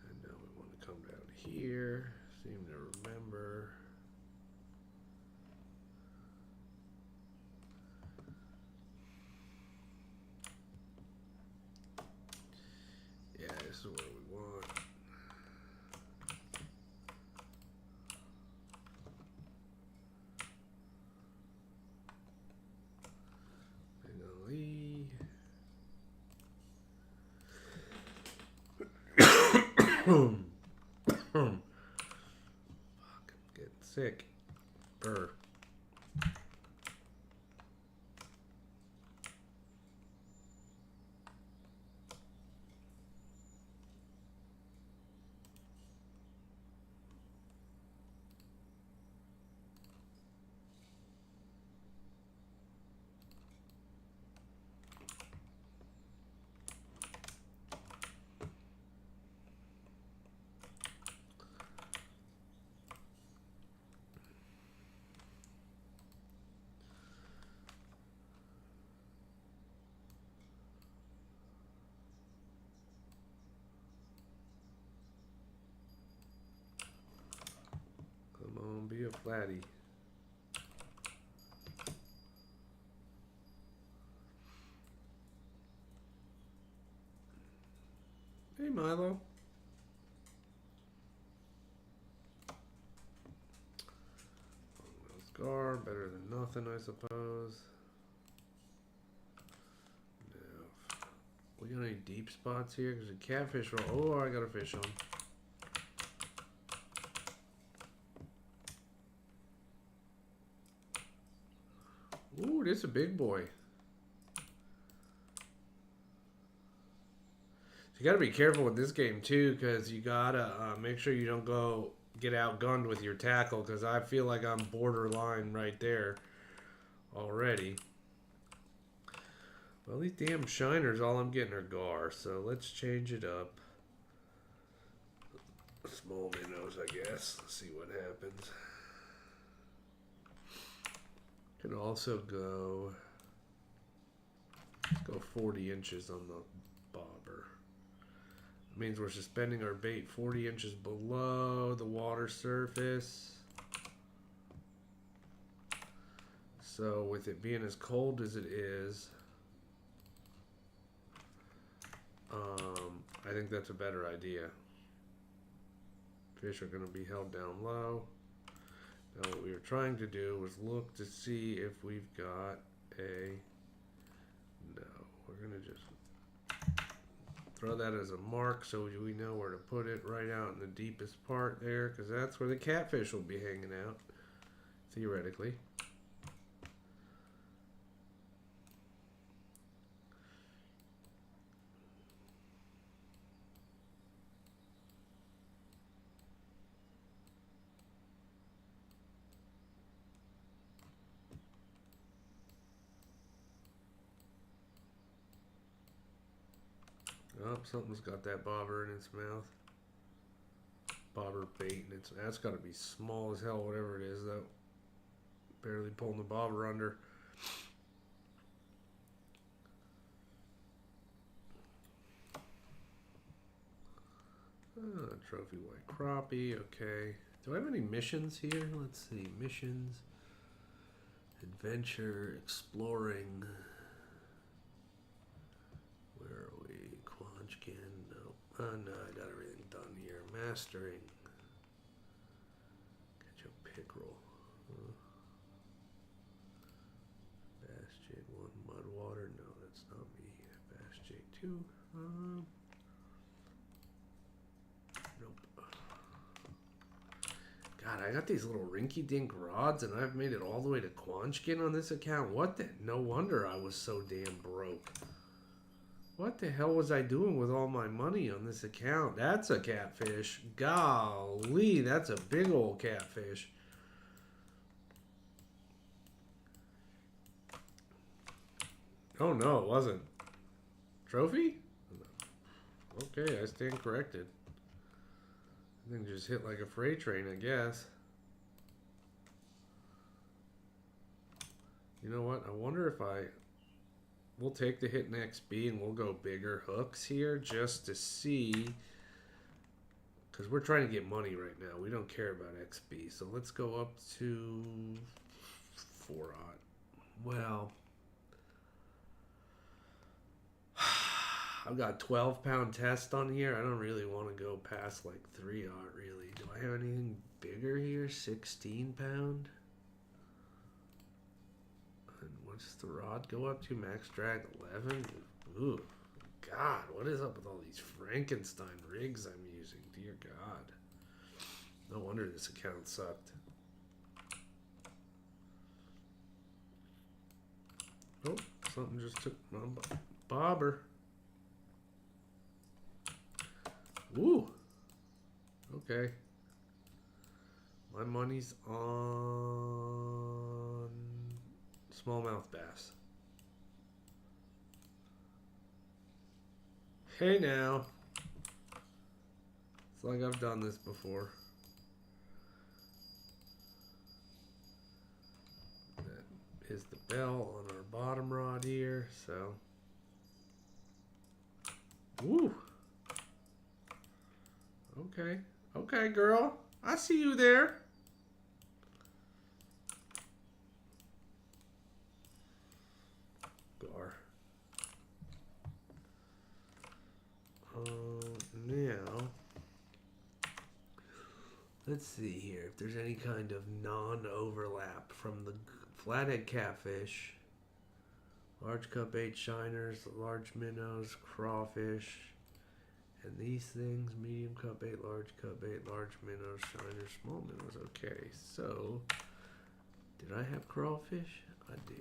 And now we want to come down here. Seem to remember. Yeah, this is where we want. Fuck, I'm getting sick. Brr. Be a flatty. Hey, Milo. Scar, better than nothing, I suppose. No. We got any deep spots here? Because a catfish roll. Oh, I got a fish on. Ooh, this is a big boy. You got to be careful with this game too, because you gotta make sure you don't go get outgunned with your tackle, because I feel like I'm borderline right there already. Well, these damn shiners, all I'm getting are gar, so let's change it up. Small minnows, I guess. Let's see what happens. Can also go. Let's go 40 inches on the bobber. It means we're suspending our bait 40 inches below the water surface. So with it being as cold as it is, I think that's a better idea. Fish are going to be held down low. Now what we were trying to do was look to see if we've got a... No, we're going to just throw that as a mark so we know where to put it, right out in the deepest part there, because that's where the catfish will be hanging out, theoretically. Oh, something's got that bobber in its mouth. Bobber bait, and that's got to be small as hell, whatever it is, though. Barely pulling the bobber under. Trophy white crappie, okay. Do I have any missions here? Let's see, missions. Adventure, exploring. Where are we? Quanchkin, no. No, I got everything done here. Mastering. Catch a pickerel. Bass jig 1, mud water. No, that's not me. Bass jig 2. God, I got these little rinky-dink rods, and I've made it all the way to Quanchkin on this account. What the? No wonder I was so damn broke. What the hell was I doing with all my money on this account? That's a catfish. Golly, that's a big old catfish. Oh, no, it wasn't. Trophy? Okay, I stand corrected. I think just hit like a freight train, I guess. You know what? I wonder if we'll take the hit in XB and we'll go bigger hooks here just to see. Because we're trying to get money right now. We don't care about XB. So let's go up to 4-aught. Well, I've got 12-pound test on here. I don't really want to go past like 3-aught really. Do I have anything bigger here? 16-pound? And what's the rod go up to? Max drag 11? Ooh, God, what is up with all these Frankenstein rigs I'm using? Dear God. No wonder this account sucked. Oh, something just took my bobber. Ooh. Okay. My money's on smallmouth bass. Hey now. It's like I've done this before. That is the bell on our bottom rod here, so. Woo. Okay. Okay, girl. I see you there. Gar. Now, let's see here if there's any kind of non-overlap from the flathead catfish, large cup 8 shiners, large minnows, crawfish, and these things, medium cup 8, large cup 8, large minnows, shiners, small minnows. Okay, so did I have crawfish? I do.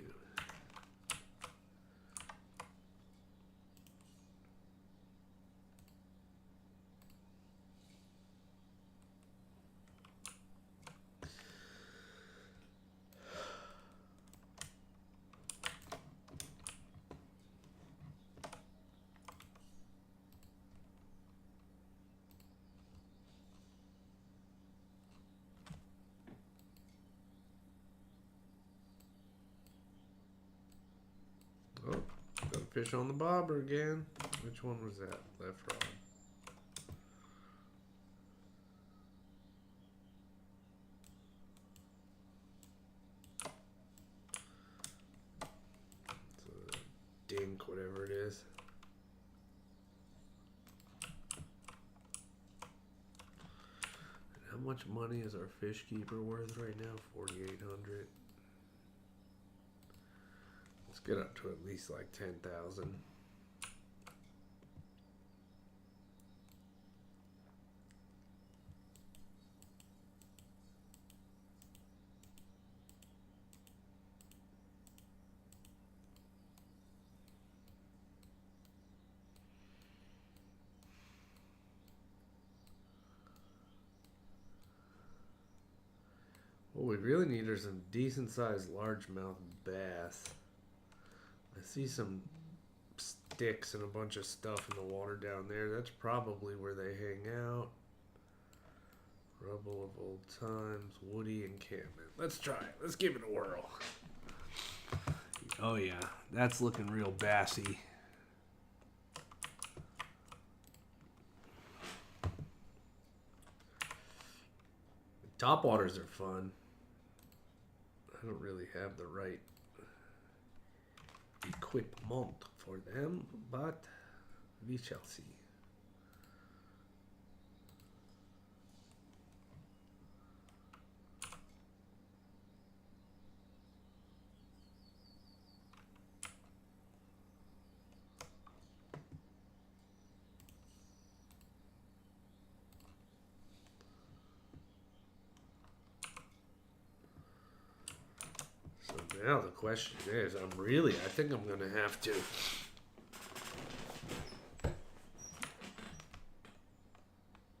fish on the bobber again. Which one was that? Left rod. Dink, whatever it is. And how much money is our fish keeper worth right now? 4,800. Let's get up to at least like 10,000. What we really need are some decent sized largemouth bass. I see some sticks and a bunch of stuff in the water down there. That's probably where they hang out. Rubble of old times, woody encampment. Let's try it. Let's give it a whirl. Oh yeah, that's looking real bassy. Top waters are fun. I don't really have the right equipment for them, but we shall see. Now the question is, I think I'm gonna have to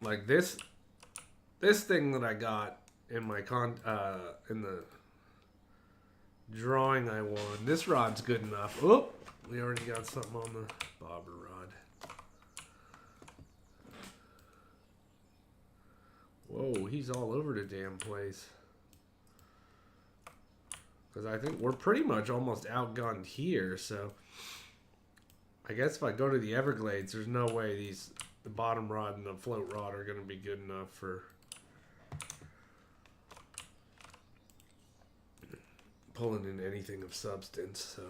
like this thing that I got in my in the drawing I won. This rod's good enough. Oh, we already got something on the bobber rod. Whoa, he's all over the damn place. Because I think we're pretty much almost outgunned here, so I guess if I go to the Everglades, there's no way the bottom rod and the float rod are going to be good enough for pulling in anything of substance, so.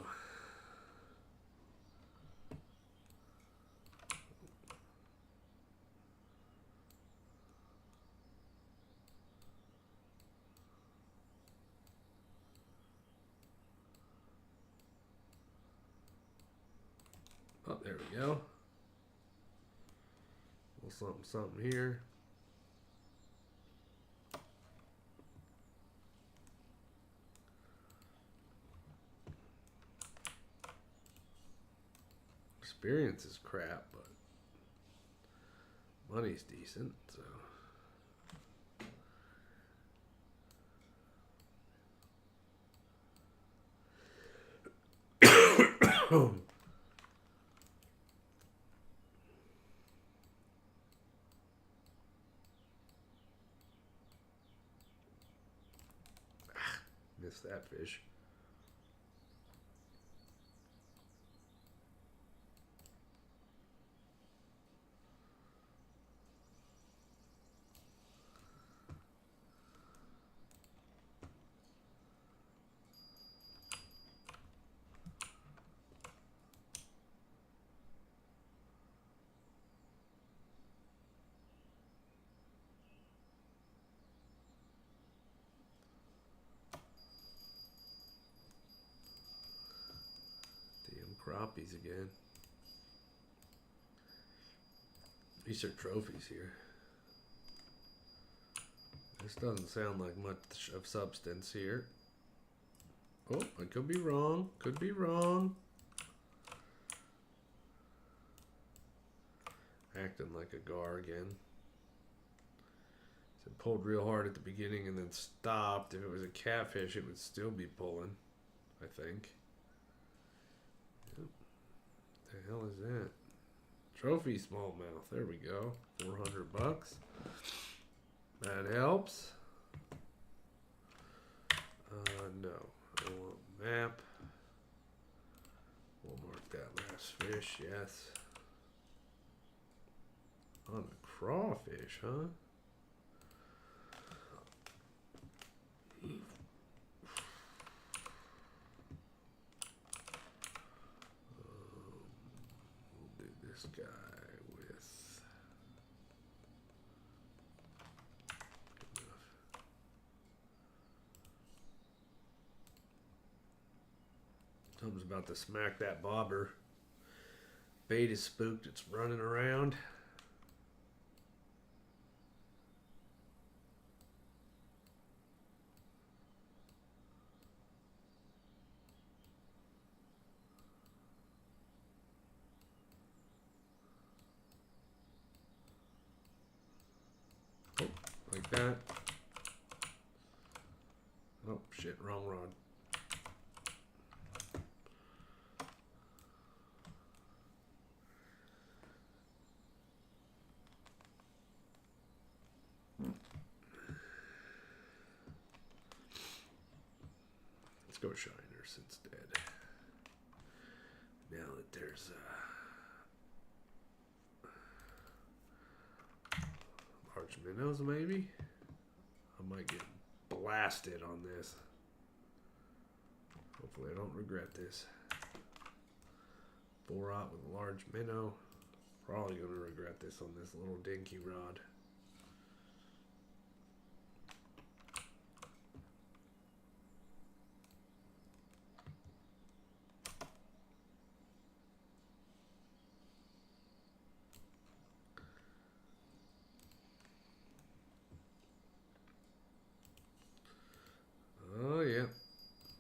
Oh, there we go. A little something here. Experience is crap, but money's decent, so. Missed that fish. Crappies again. These are trophies here. This doesn't sound like much of substance here. Oh, I could be wrong. Could be wrong. Acting like a gar again. It pulled real hard at the beginning and then stopped. If it was a catfish, it would still be pulling, I think. What the hell is that? Trophy smallmouth. There we go. $400. That helps. No. I want map. We'll mark that last Bass fish, yes. On a crawfish, huh? We'll do this guy with... Tom's about to smack that bobber. Bait is spooked. It's running around. Oh, like that. Oh, shit. Wrong rod. Let's go shiners instead. Now that there's large minnows, maybe? I might get blasted on this. Hopefully I don't regret this. 4-aught with a large minnow. Probably going to regret this on this little dinky rod. Oh, yeah.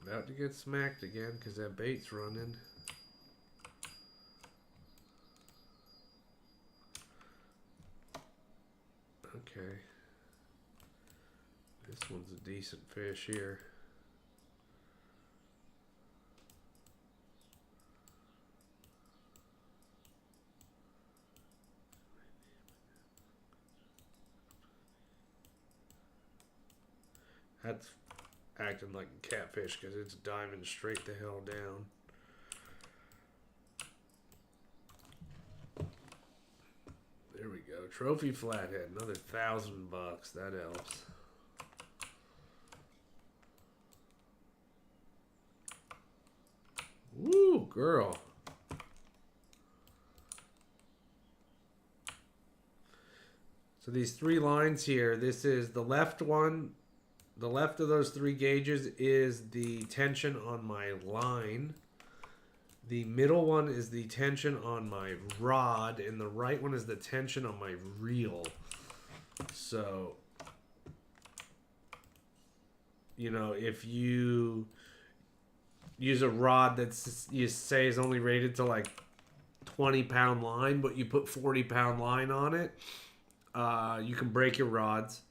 About to get smacked again because that bait's running. Okay. This one's a decent fish here. That's acting like a catfish because it's diving straight the hell down. There we go. Trophy flathead. Another $1,000. That helps. Woo, girl. So these 3 lines here, this is the left one. The left of those 3 gauges is the tension on my line. The middle one is the tension on my rod, and the right one is the tension on my reel. So, you know, if you use a rod that's, you say, is only rated to like 20-pound line, but you put 40-pound line on it, you can break your rods.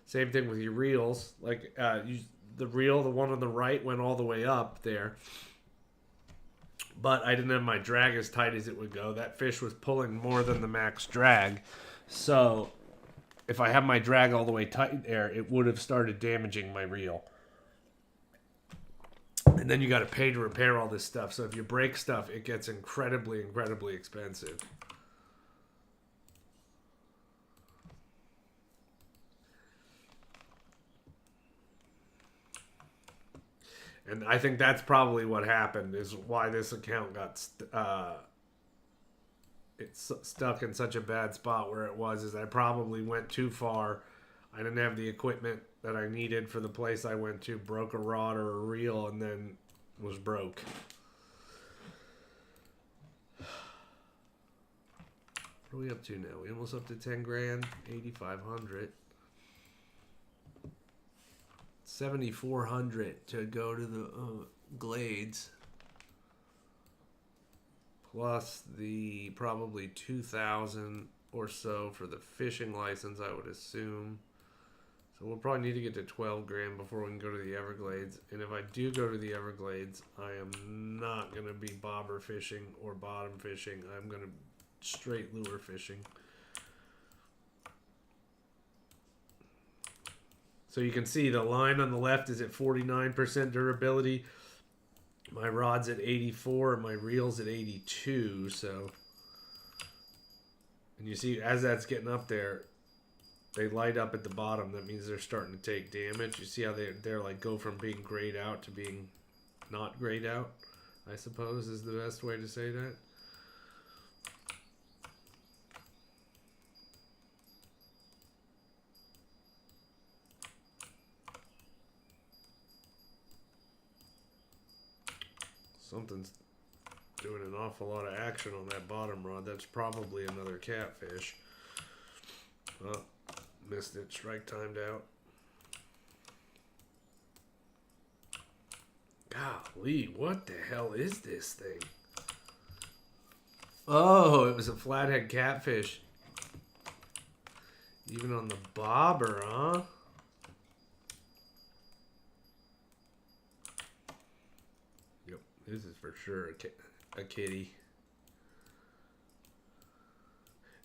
Same thing with your reels. Like the reel, the one on the right, went all the way up there. But I didn't have my drag as tight as it would go. That fish was pulling more than the max drag. So if I had my drag all the way tight there, it would have started damaging my reel. And then you got to pay to repair all this stuff. So if you break stuff, it gets incredibly, incredibly expensive. And I think that's probably what happened, is why this account got it's stuck in such a bad spot where it was, is I probably went too far. I didn't have the equipment that I needed for the place I went to, broke a rod or a reel, and then was broke. What are we up to now? We almost up to 10 grand, 8,500. 7,400 to go to the Glades, plus the probably 2,000 or so for the fishing license, I would assume. So we'll probably need to get to 12 grand before we can go to the Everglades. And if I do go to the Everglades, I am not going to be bobber fishing or bottom fishing. I'm going to straight lure fishing. So you can see the line on the left is at 49% durability. My rod's at 84 and my reel's at 82, so... And you see, as that's getting up there, they light up at the bottom. That means they're starting to take damage. You see how they're like go from being grayed out to being not grayed out, I suppose is the best way to say that. Something's doing an awful lot of action on that bottom rod. That's probably another catfish. Oh, missed it. Strike timed out. Golly, what the hell is this thing? Oh, it was a flathead catfish. Even on the bobber, huh? Yep, this is for sure a kitty.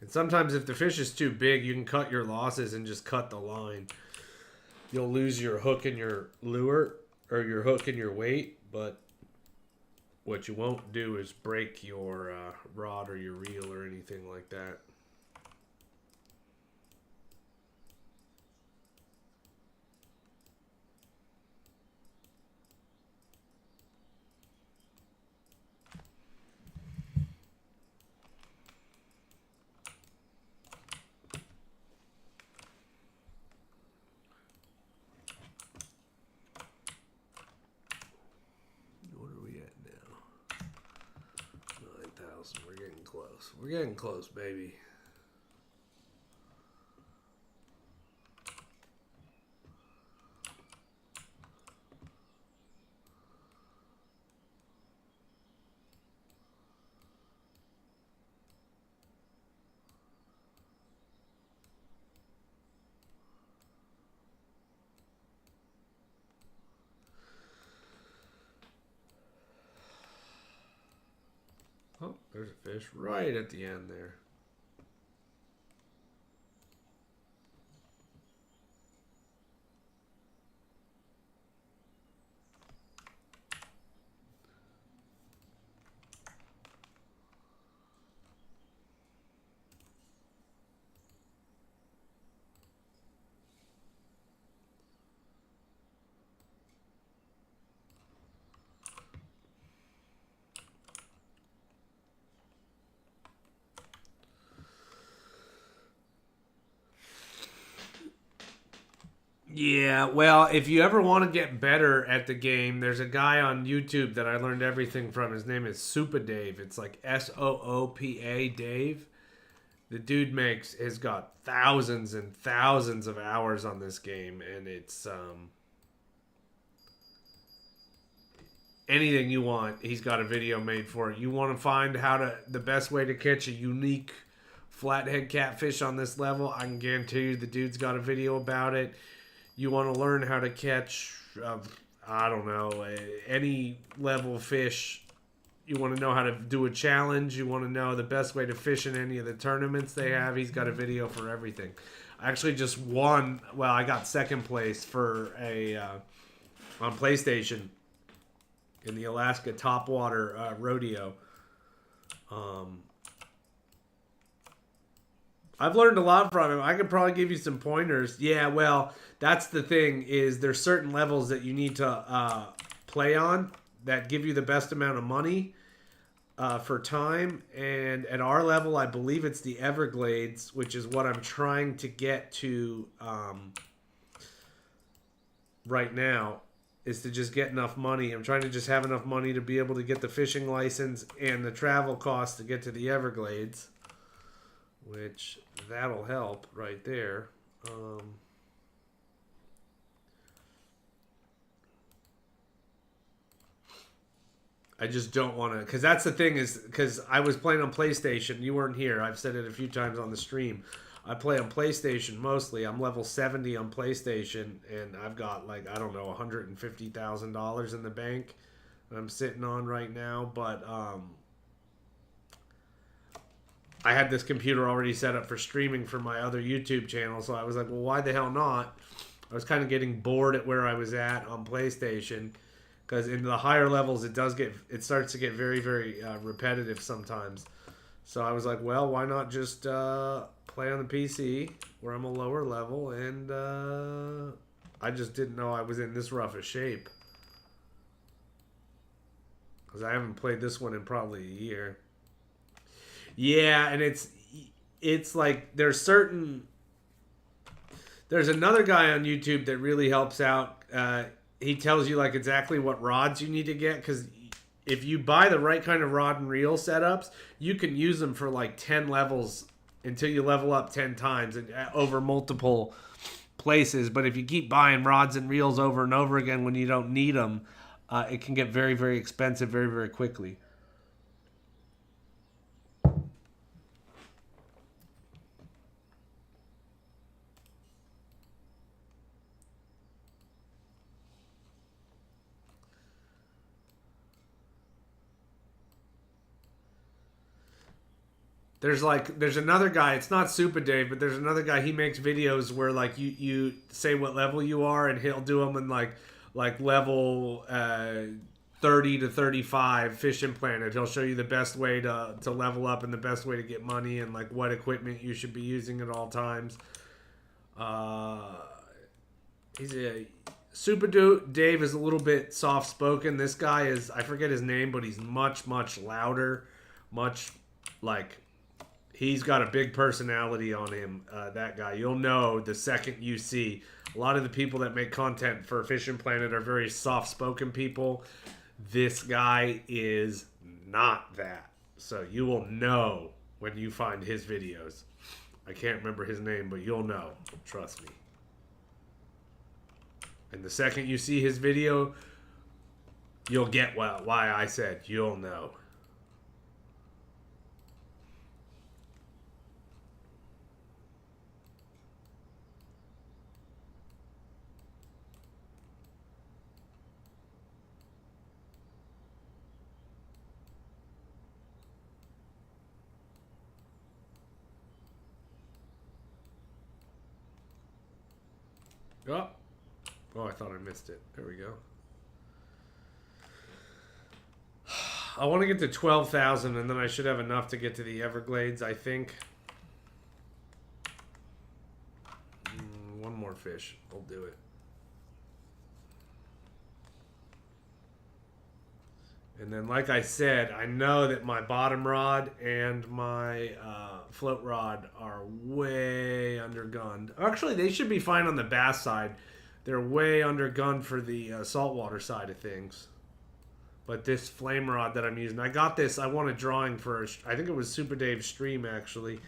And sometimes if the fish is too big, you can cut your losses and just cut the line. You'll lose your hook and your lure, or your hook and your weight, but what you won't do is break your rod or your reel or anything like that. We're getting close. We're getting close, baby. Oh, there's a fish right at the end there. Yeah, well, if you ever want to get better at the game, there's a guy on YouTube that I learned everything from. His name is Super Dave. It's like Soopa Dave. The dude has got thousands and thousands of hours on this game, and it's anything you want, he's got a video made for it. You want to find the best way to catch a unique flathead catfish on this level, I can guarantee you the dude's got a video about it. You want to learn how to catch, I don't know, any level fish. You want to know how to do a challenge. You want to know the best way to fish in any of the tournaments they have. He's got a video for everything. I actually just won. Well, I got second place for on PlayStation in the Alaska Topwater Rodeo. I've learned a lot from him. I could probably give you some pointers. Yeah, well, that's the thing is there's certain levels that you need to play on that give you the best amount of money for time. And at our level, I believe it's the Everglades, which is what I'm trying to get to right now, is to just get enough money. I'm trying to just have enough money to be able to get the fishing license and the travel costs to get to the Everglades, which that'll help right there. I just don't want to, because that's the thing is, because I was playing on PlayStation. You weren't here. I've said it a few times on the stream. I play on PlayStation mostly. I'm level 70 on PlayStation, and I've got like, I don't know, $150,000 in the bank I'm sitting on right now. But I had this computer already set up for streaming for my other YouTube channel, so I was like, well, why the hell not? I was kind of getting bored at where I was at on PlayStation, because in the higher levels it starts to get very, very repetitive sometimes. So I was like, well, why not just play on the PC where I'm a lower level, and I just didn't know I was in this rough a shape because I haven't played this one in probably a year. Yeah, and it's like there's another guy on YouTube that really helps out. He tells you like exactly what rods you need to get, because if you buy the right kind of rod and reel setups, you can use them for like 10 levels until you level up 10 times and over multiple places. But if you keep buying rods and reels over and over again when you don't need them, it can get very, very expensive very, very quickly. There's another guy. It's not Super Dave, but there's another guy. He makes videos where like you say what level you are, and he'll do them in like level 30 to 35 Fishing Planet. He'll show you the best way to level up and the best way to get money, and like what equipment you should be using at all times. He's a Dave is a little bit soft spoken. This guy is, I forget his name, but he's much, much louder, much like. He's got a big personality on him, that guy. You'll know the second you see. A lot of the people that make content for Fishing Planet are very soft-spoken people. This guy is not that. So you will know when you find his videos. I can't remember his name, but you'll know. Trust me. And the second you see his video, you'll get why I said you'll know. Oh, I thought I missed it. There we go. I want to get to 12,000, and then I should have enough to get to the Everglades, I think. One more fish. I'll do it. And then, like I said, I know that my bottom rod and my float rod are way undergunned. Actually, they should be fine on the bass side. They're way undergunned for the saltwater side of things. But this flame rod that I'm using, I got this. I won a drawing for, I think it was Super Dave's stream, actually.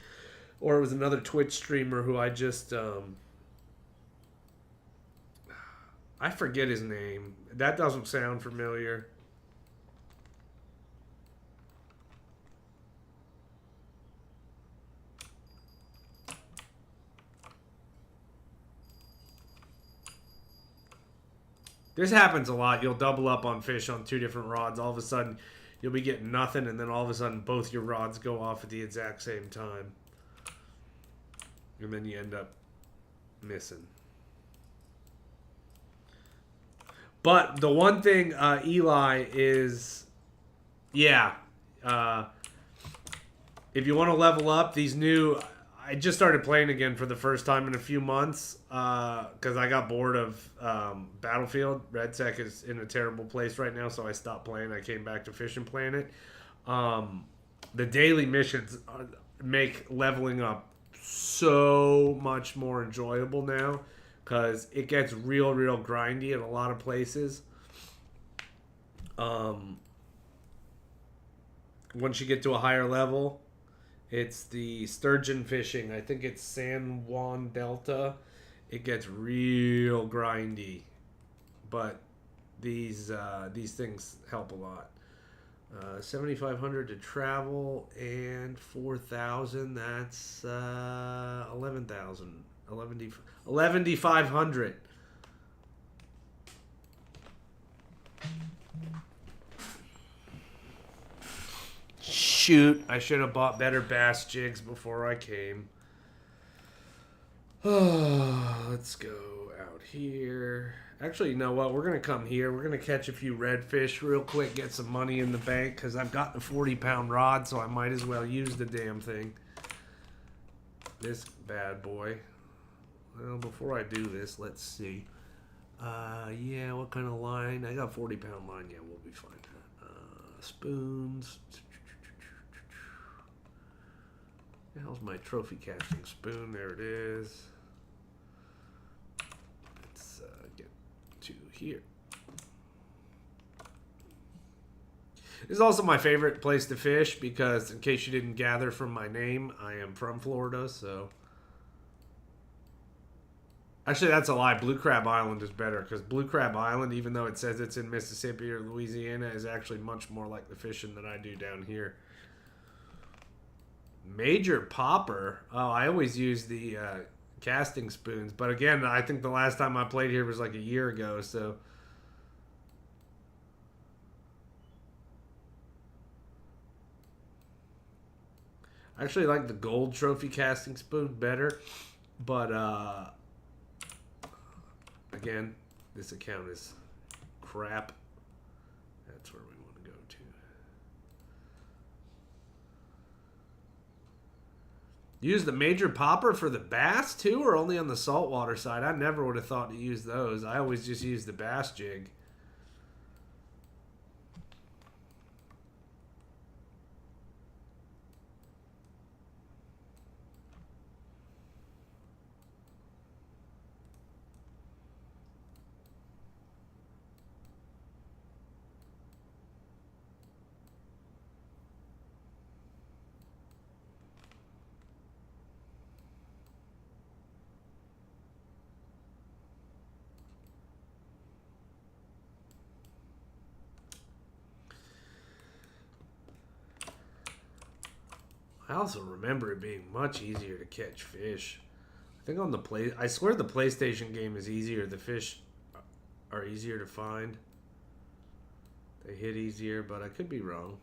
Or it was another Twitch streamer who I just... I forget his name. That doesn't sound familiar. This happens a lot. You'll double up on fish on two different rods. All of a sudden, you'll be getting nothing, and then all of a sudden, both your rods go off at the exact same time. And then you end up missing. But the one thing, Eli, is... Yeah. If you want to level up, these new... I just started playing again for the first time in a few months because I got bored of Battlefield. Red Tech is in a terrible place right now, so I stopped playing. I came back to Fishing Planet. The daily missions make leveling up so much more enjoyable now because it gets real, real grindy in a lot of places. Once you get to a higher level... It's the sturgeon fishing. I think it's San Juan Delta. It gets real grindy, but these things help a lot. 7,500 to travel and 4,000. That's 11,000. 11,500. Shoot, I should have bought better bass jigs before I came. Let's go out here. Actually, you know what? We're going to come here. We're going to catch a few redfish real quick, get some money in the bank, because I've got the 40-pound rod, so I might as well use the damn thing. This bad boy. Well, before I do this, let's see. Yeah, what kind of line? I got 40-pound line. Yeah, we'll be fine. Spoons. The hell's my trophy casting spoon? There it is. Let's get to here. This is also my favorite place to fish because, in case you didn't gather from my name, I am from Florida, so... Actually, that's a lie. Blue Crab Island is better because Blue Crab Island, even though it says it's in Mississippi or Louisiana, is actually much more like the fishing that I do down here. Major popper. Oh, I always use the casting spoons. But again, I think the last time I played here was like a year ago, so... I actually like the gold trophy casting spoon better, but again, this account is crap. That's where we want to go to. Use the major popper for the bass too, or only on the saltwater side? I never would have thought to use those. I always just use the bass jig. I also remember it being much easier to catch fish. I think on the I swear the PlayStation game is easier. The fish are easier to find. They hit easier, but I could be wrong.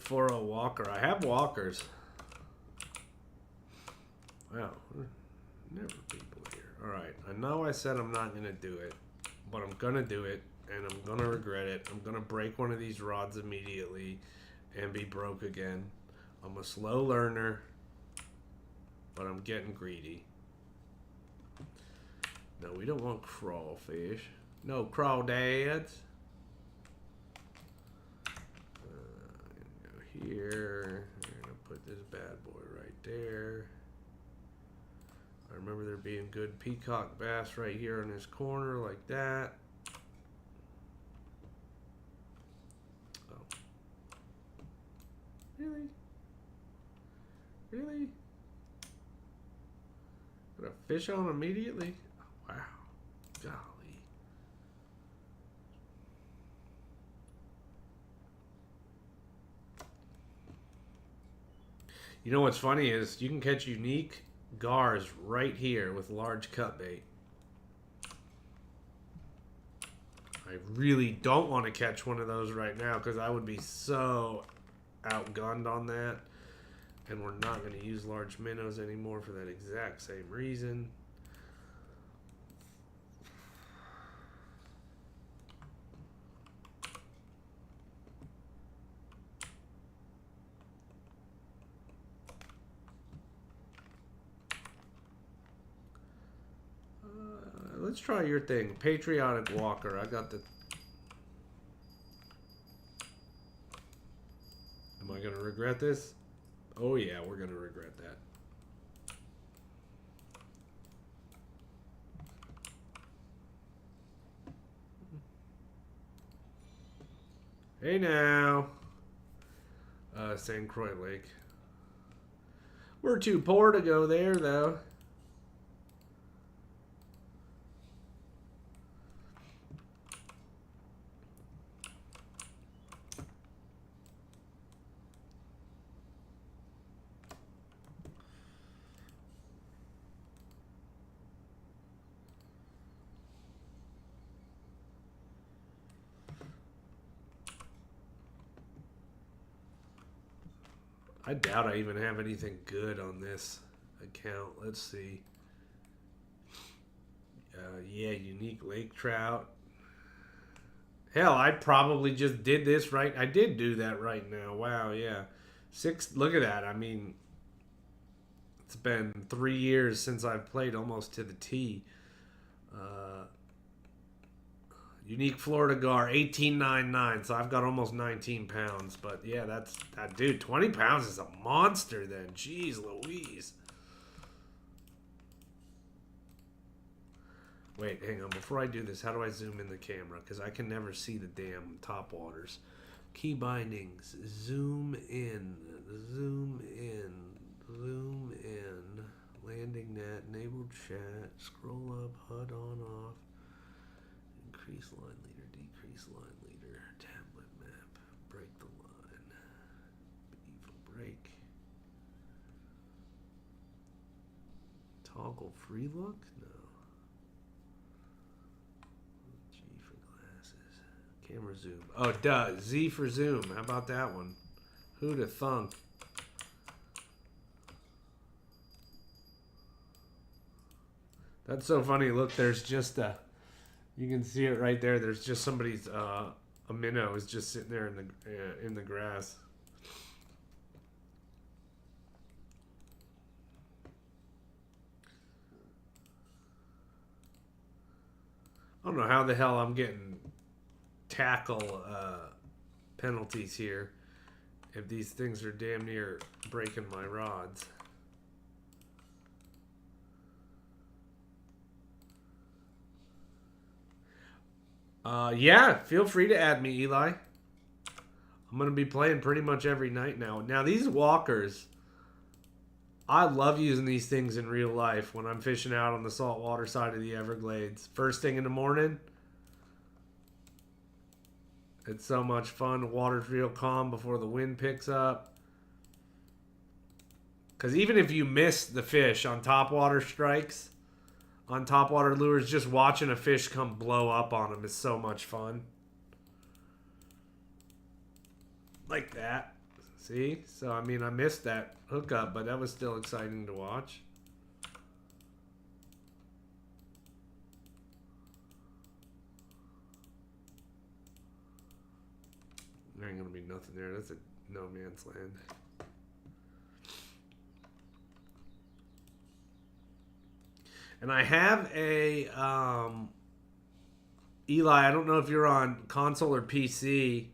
For a walker. I have walkers. Wow. Never people here. Alright. I know I said I'm not going to do it. But I'm going to do it. And I'm going to regret it. I'm going to break one of these rods immediately. And be broke again. I'm a slow learner. But I'm getting greedy. No, we don't want crawfish. No crawdads. Here, I'm gonna put this bad boy right there. I remember there being good peacock bass right here in this corner, like that. Oh, really? Really? Put a fish on immediately? Oh, wow, golly. You know what's funny is you can catch unique gars right here with large cut bait. I really don't want to catch one of those right now because I would be so outgunned on that. And we're not going to use large minnows anymore for that exact same reason. Let's try your thing. Patriotic Walker. I got the... Am I going to regret this? Oh yeah, we're going to regret that. Hey now. St. Croix Lake. We're too poor to go there though. I doubt I even have anything good on this account. Let's see. Yeah, unique lake trout. Hell, I probably just did this right. I did do that right now. Wow, yeah. Look at that. I mean, it's been 3 years since I've played almost to the T. Uh, Unique Florida Gar, 18.99. So I've got almost 19 pounds. But yeah, that dude. 20 pounds is a monster then. Jeez Louise. Wait, hang on. Before I do this, how do I zoom in the camera? Because I can never see the damn top waters. Key bindings. Zoom in. Zoom in. Zoom in. Landing net. Enabled chat. Scroll up. HUD on off. Increase line leader. Decrease line leader. Tablet map. Break the line. B for break. Toggle free look? No. G for glasses. Camera zoom. Oh, duh. Z for zoom. How about that one? Who'd have thunk? That's so funny. Look, there's just a... You can see it right there. There's just somebody's... a minnow is just sitting there in the grass. I don't know how the hell I'm getting tackle penalties here if these things are damn near breaking my rods. Yeah, feel free to add me, Eli. I'm going to be playing pretty much every night now. Now, these walkers, I love using these things in real life when I'm fishing out on the saltwater side of the Everglades. First thing in the morning. It's so much fun. The water's real calm before the wind picks up. Because even if you miss the fish on topwater strikes, on topwater lures, just watching a fish come blow up on them is so much fun. Like that. See? So, I mean, I missed that hookup, but that was still exciting to watch. There ain't gonna be nothing there. That's a no man's land. And I have a Eli, I don't know if you're on console or PC,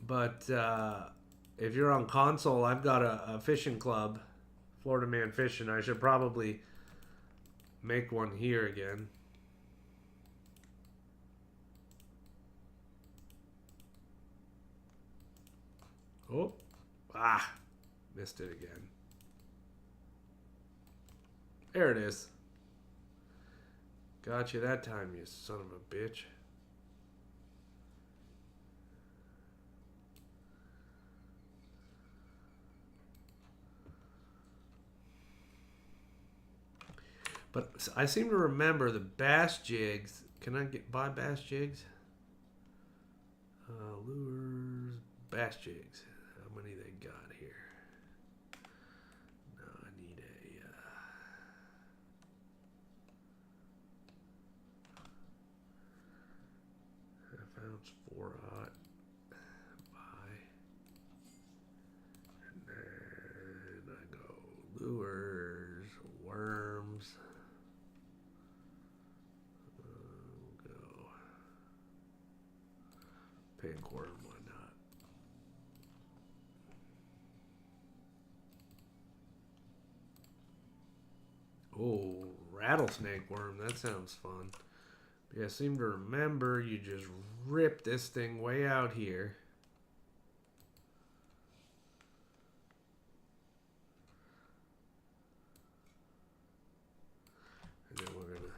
but if you're on console, I've got a fishing club, Florida Man Fishing. I should probably make one here again. Oh, missed it again. There it is. Got you that time, you son of a bitch. But I seem to remember the bass jigs. Can I buy bass jigs? Lures, bass jigs. How many they got here? No, I need a... 1/2 ounce 4-aught. Buy. And then I go lures, worms. Go. Pink worm, why not? Oh, rattlesnake worm. That sounds fun. Yeah, I seem to remember you just rip this thing way out here. And then we're gonna...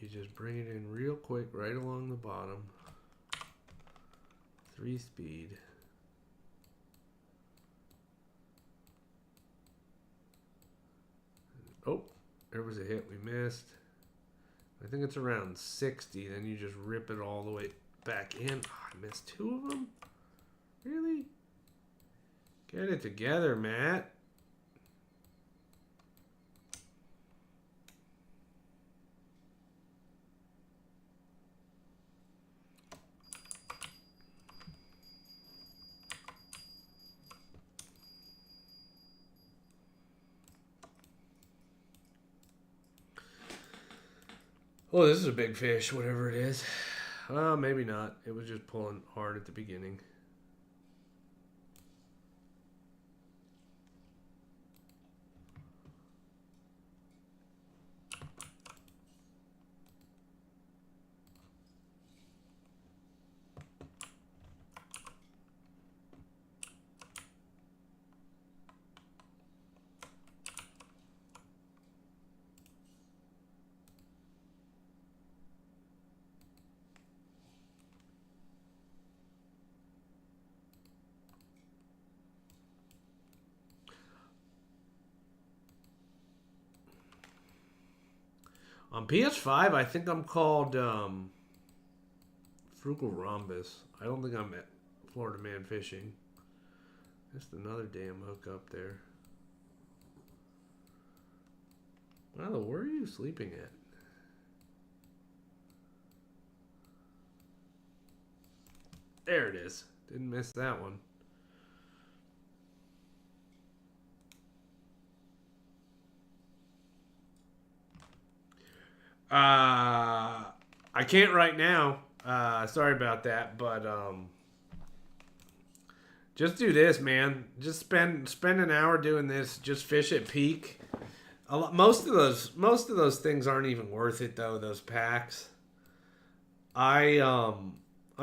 You just bring it in real quick right along the bottom. 3-speed. Oh, there was a hit we missed. I think it's around 60. Then you just rip it all the way back in. Oh, I missed 2 of them. Get it together, Matt. Oh, this is a big fish, whatever it is. Maybe not. It was just pulling hard at the beginning. On PS5, I think I'm called Frugal Rhombus. I don't think I'm at Florida Man Fishing. Just another damn hook up there. Milo, where are you sleeping at? There it is. Didn't miss that one. I can't right now. Sorry about that, but just do this, man. Just spend an hour doing this. Just fish at peak. Most of those things aren't even worth it though. Those packs. I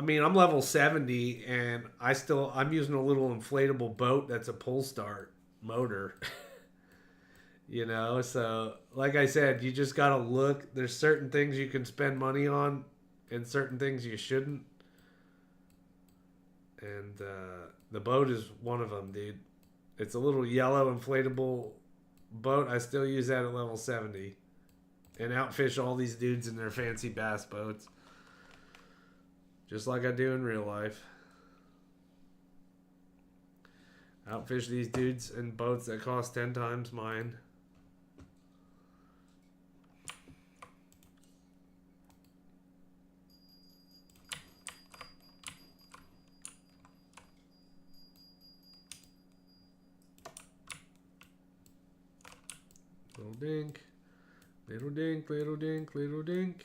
mean, I'm level 70, and I'm using a little inflatable boat that's a pull start motor. You know, so like I said, you just gotta look. There's certain things you can spend money on, and certain things you shouldn't. And the boat is one of them, dude. It's a little yellow inflatable boat. I still use that at level 70, and outfish all these dudes in their fancy bass boats, just like I do in real life. Outfish these dudes in boats that cost 10 times mine. Little dink, little dink, little dink, little dink,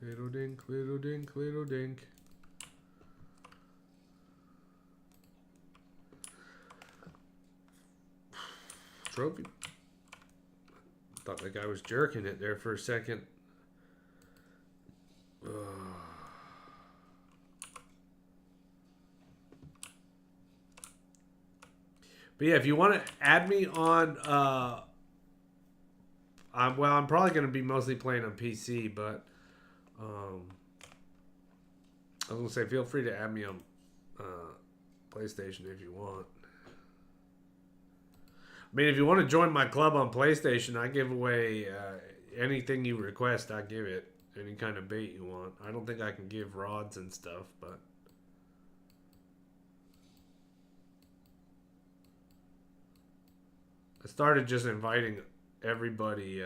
little dink, little dink, little dink. Trophy. Thought that guy was jerking it there for a second. But yeah, if you want to add me on, I'm probably going to be mostly playing on PC, but I was going to say, feel free to add me on PlayStation if you want. I mean, if you want to join my club on PlayStation, I give away anything you request. I give it. Any kind of bait you want. I don't think I can give rods and stuff, but I started just inviting everybody,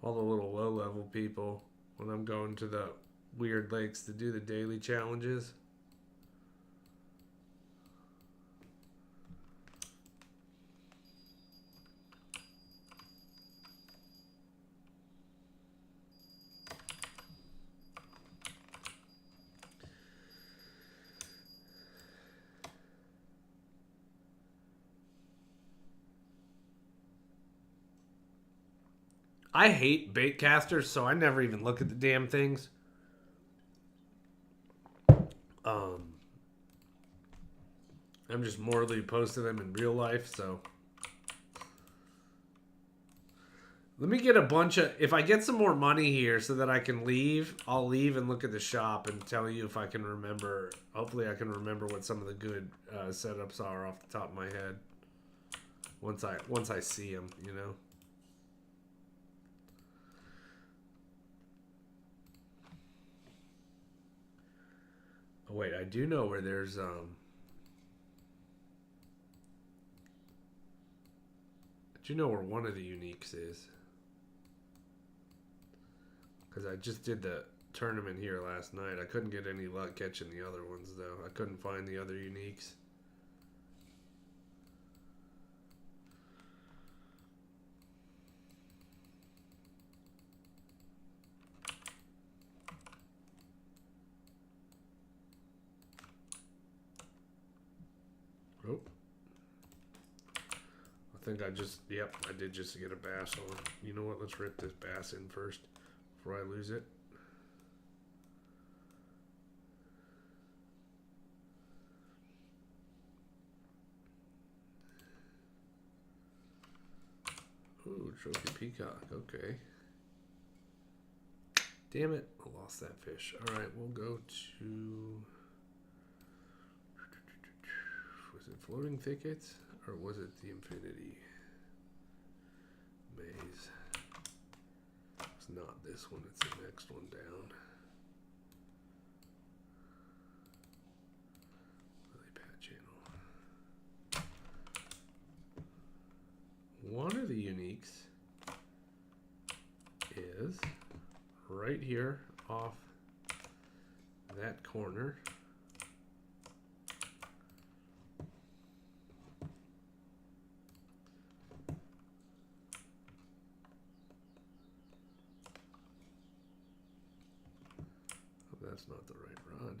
all the little low-level people, when I'm going to the weird lakes to do the daily challenges. I hate bait casters, so I never even look at the damn things. I'm just morally opposed to them in real life, so let me get a bunch of... If I get some more money here so that I can leave, I'll leave and look at the shop and tell you if I can remember. Hopefully I can remember what some of the good setups are off the top of my head. Once I see them, you know. Oh, wait, I do know where there's... you know where one of the uniques is? Because I just did the tournament here last night. I couldn't get any luck catching the other ones, though. I couldn't find the other uniques. Oh. I think I just, yep, I did just get a bass on. You know what? Let's rip this bass in first before I lose it. Ooh, trophy peacock. Okay. Damn it. I lost that fish. All right, we'll go to... Was it floating thickets? Or was it the infinity maze? It's not this one. It's the next one down. Lily pad channel. One of the uniques is right here off that corner. That's not the right rod.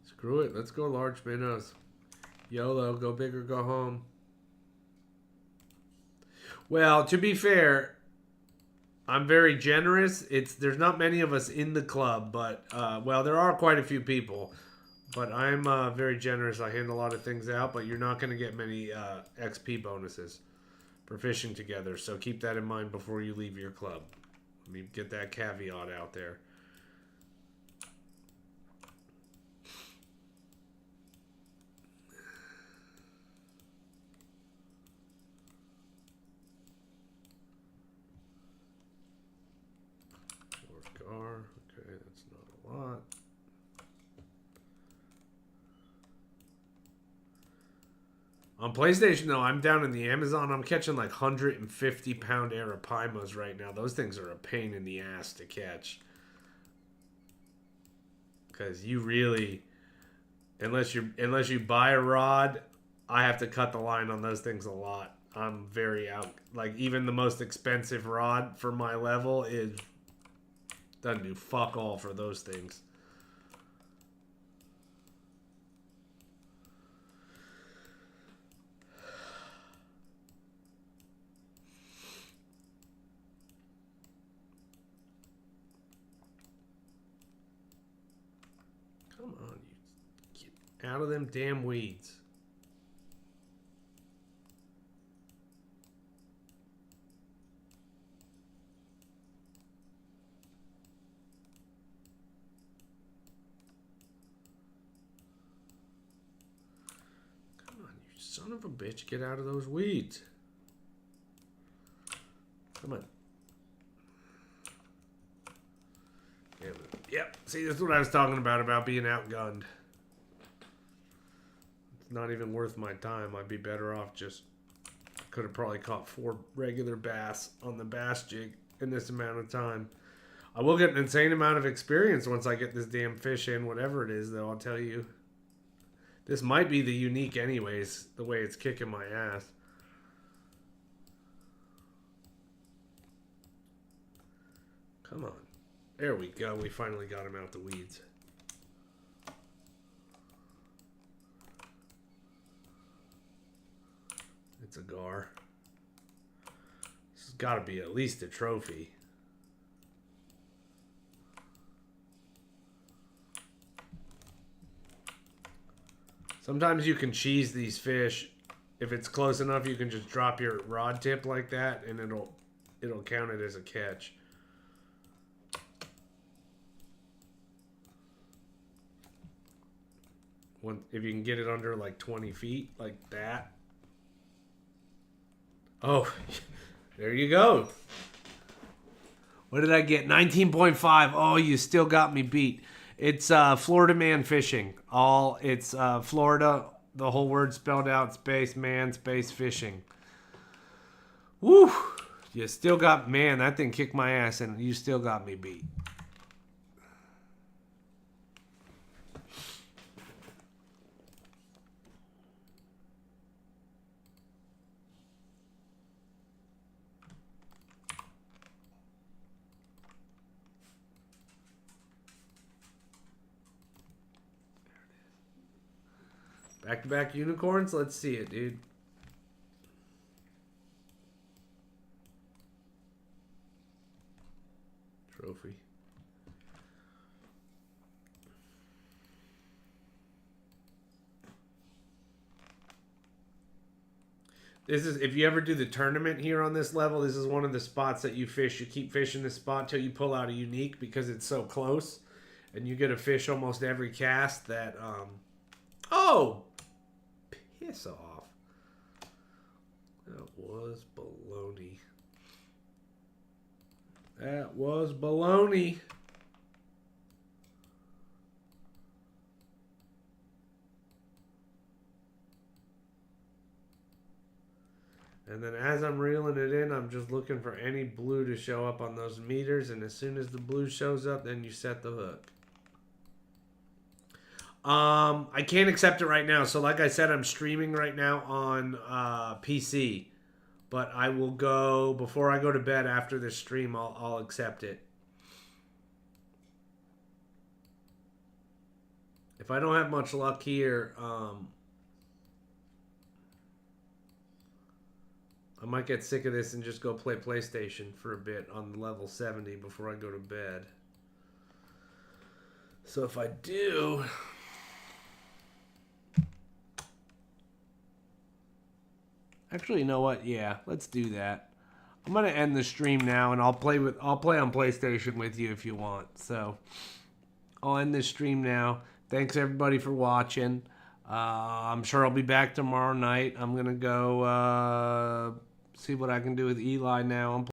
Screw it. Let's go large minnows. YOLO. Go big or go home. Well, to be fair, I'm very generous. There's not many of us in the club, but well, there are quite a few people. But I'm very generous. I hand a lot of things out, but you're not going to get many XP bonuses for fishing together. So keep that in mind before you leave your club. Let me get that caveat out there. Okay, that's not a lot. On PlayStation, though, I'm down in the Amazon. I'm catching like 150-pound arapaimas right now. Those things are a pain in the ass to catch. Because you really, unless you buy a rod, I have to cut the line on those things a lot. I'm very out. Like, even the most expensive rod for my level doesn't do fuck all for those things. Come on, you get out of them damn weeds. Son of a bitch, get out of those weeds. Come on. Yep, see, that's what I was talking about being outgunned. It's not even worth my time. I'd be better off just... Could have probably caught 4 regular bass on the bass jig in this amount of time. I will get an insane amount of experience once I get this damn fish in, whatever it is, though, I'll tell you. This might be the unique anyways, the way it's kicking my ass. Come on. There we go. We finally got him out the weeds. It's a gar. This has got to be at least a trophy. Sometimes you can cheese these fish. If it's close enough, you can just drop your rod tip like that, and it'll count it as a catch. If you can get it under like 20 feet, like that. Oh, there you go. What did I get? 19.5. Oh, you still got me beat. It's Florida Man Fishing. It's Florida, the whole word spelled out, space man, space fishing. Woo! You still got, man, that thing kicked my ass and you still got me beat. Back-to-back unicorns? Let's see it, dude. Trophy. This is, if you ever do the tournament here on this level, this is one of the spots that you fish. You keep fishing this spot till you pull out a unique because it's so close. And you get a fish almost every cast that, oh! Piss off. That was baloney. That was baloney. And then as I'm reeling it in, I'm just looking for any blue to show up on those meters. And as soon as the blue shows up, then you set the hook. I can't accept it right now. So like I said, I'm streaming right now on PC. But I will go, before I go to bed after this stream, I'll accept it. If I don't have much luck here, I might get sick of this and just go play PlayStation for a bit on level 70 before I go to bed. So if I do... Actually, you know what? Yeah, let's do that. I'm gonna end the stream now, and I'll play on PlayStation with you if you want. So I'll end this stream now. Thanks everybody for watching. I'm sure I'll be back tomorrow night. I'm gonna go see what I can do with Eli now.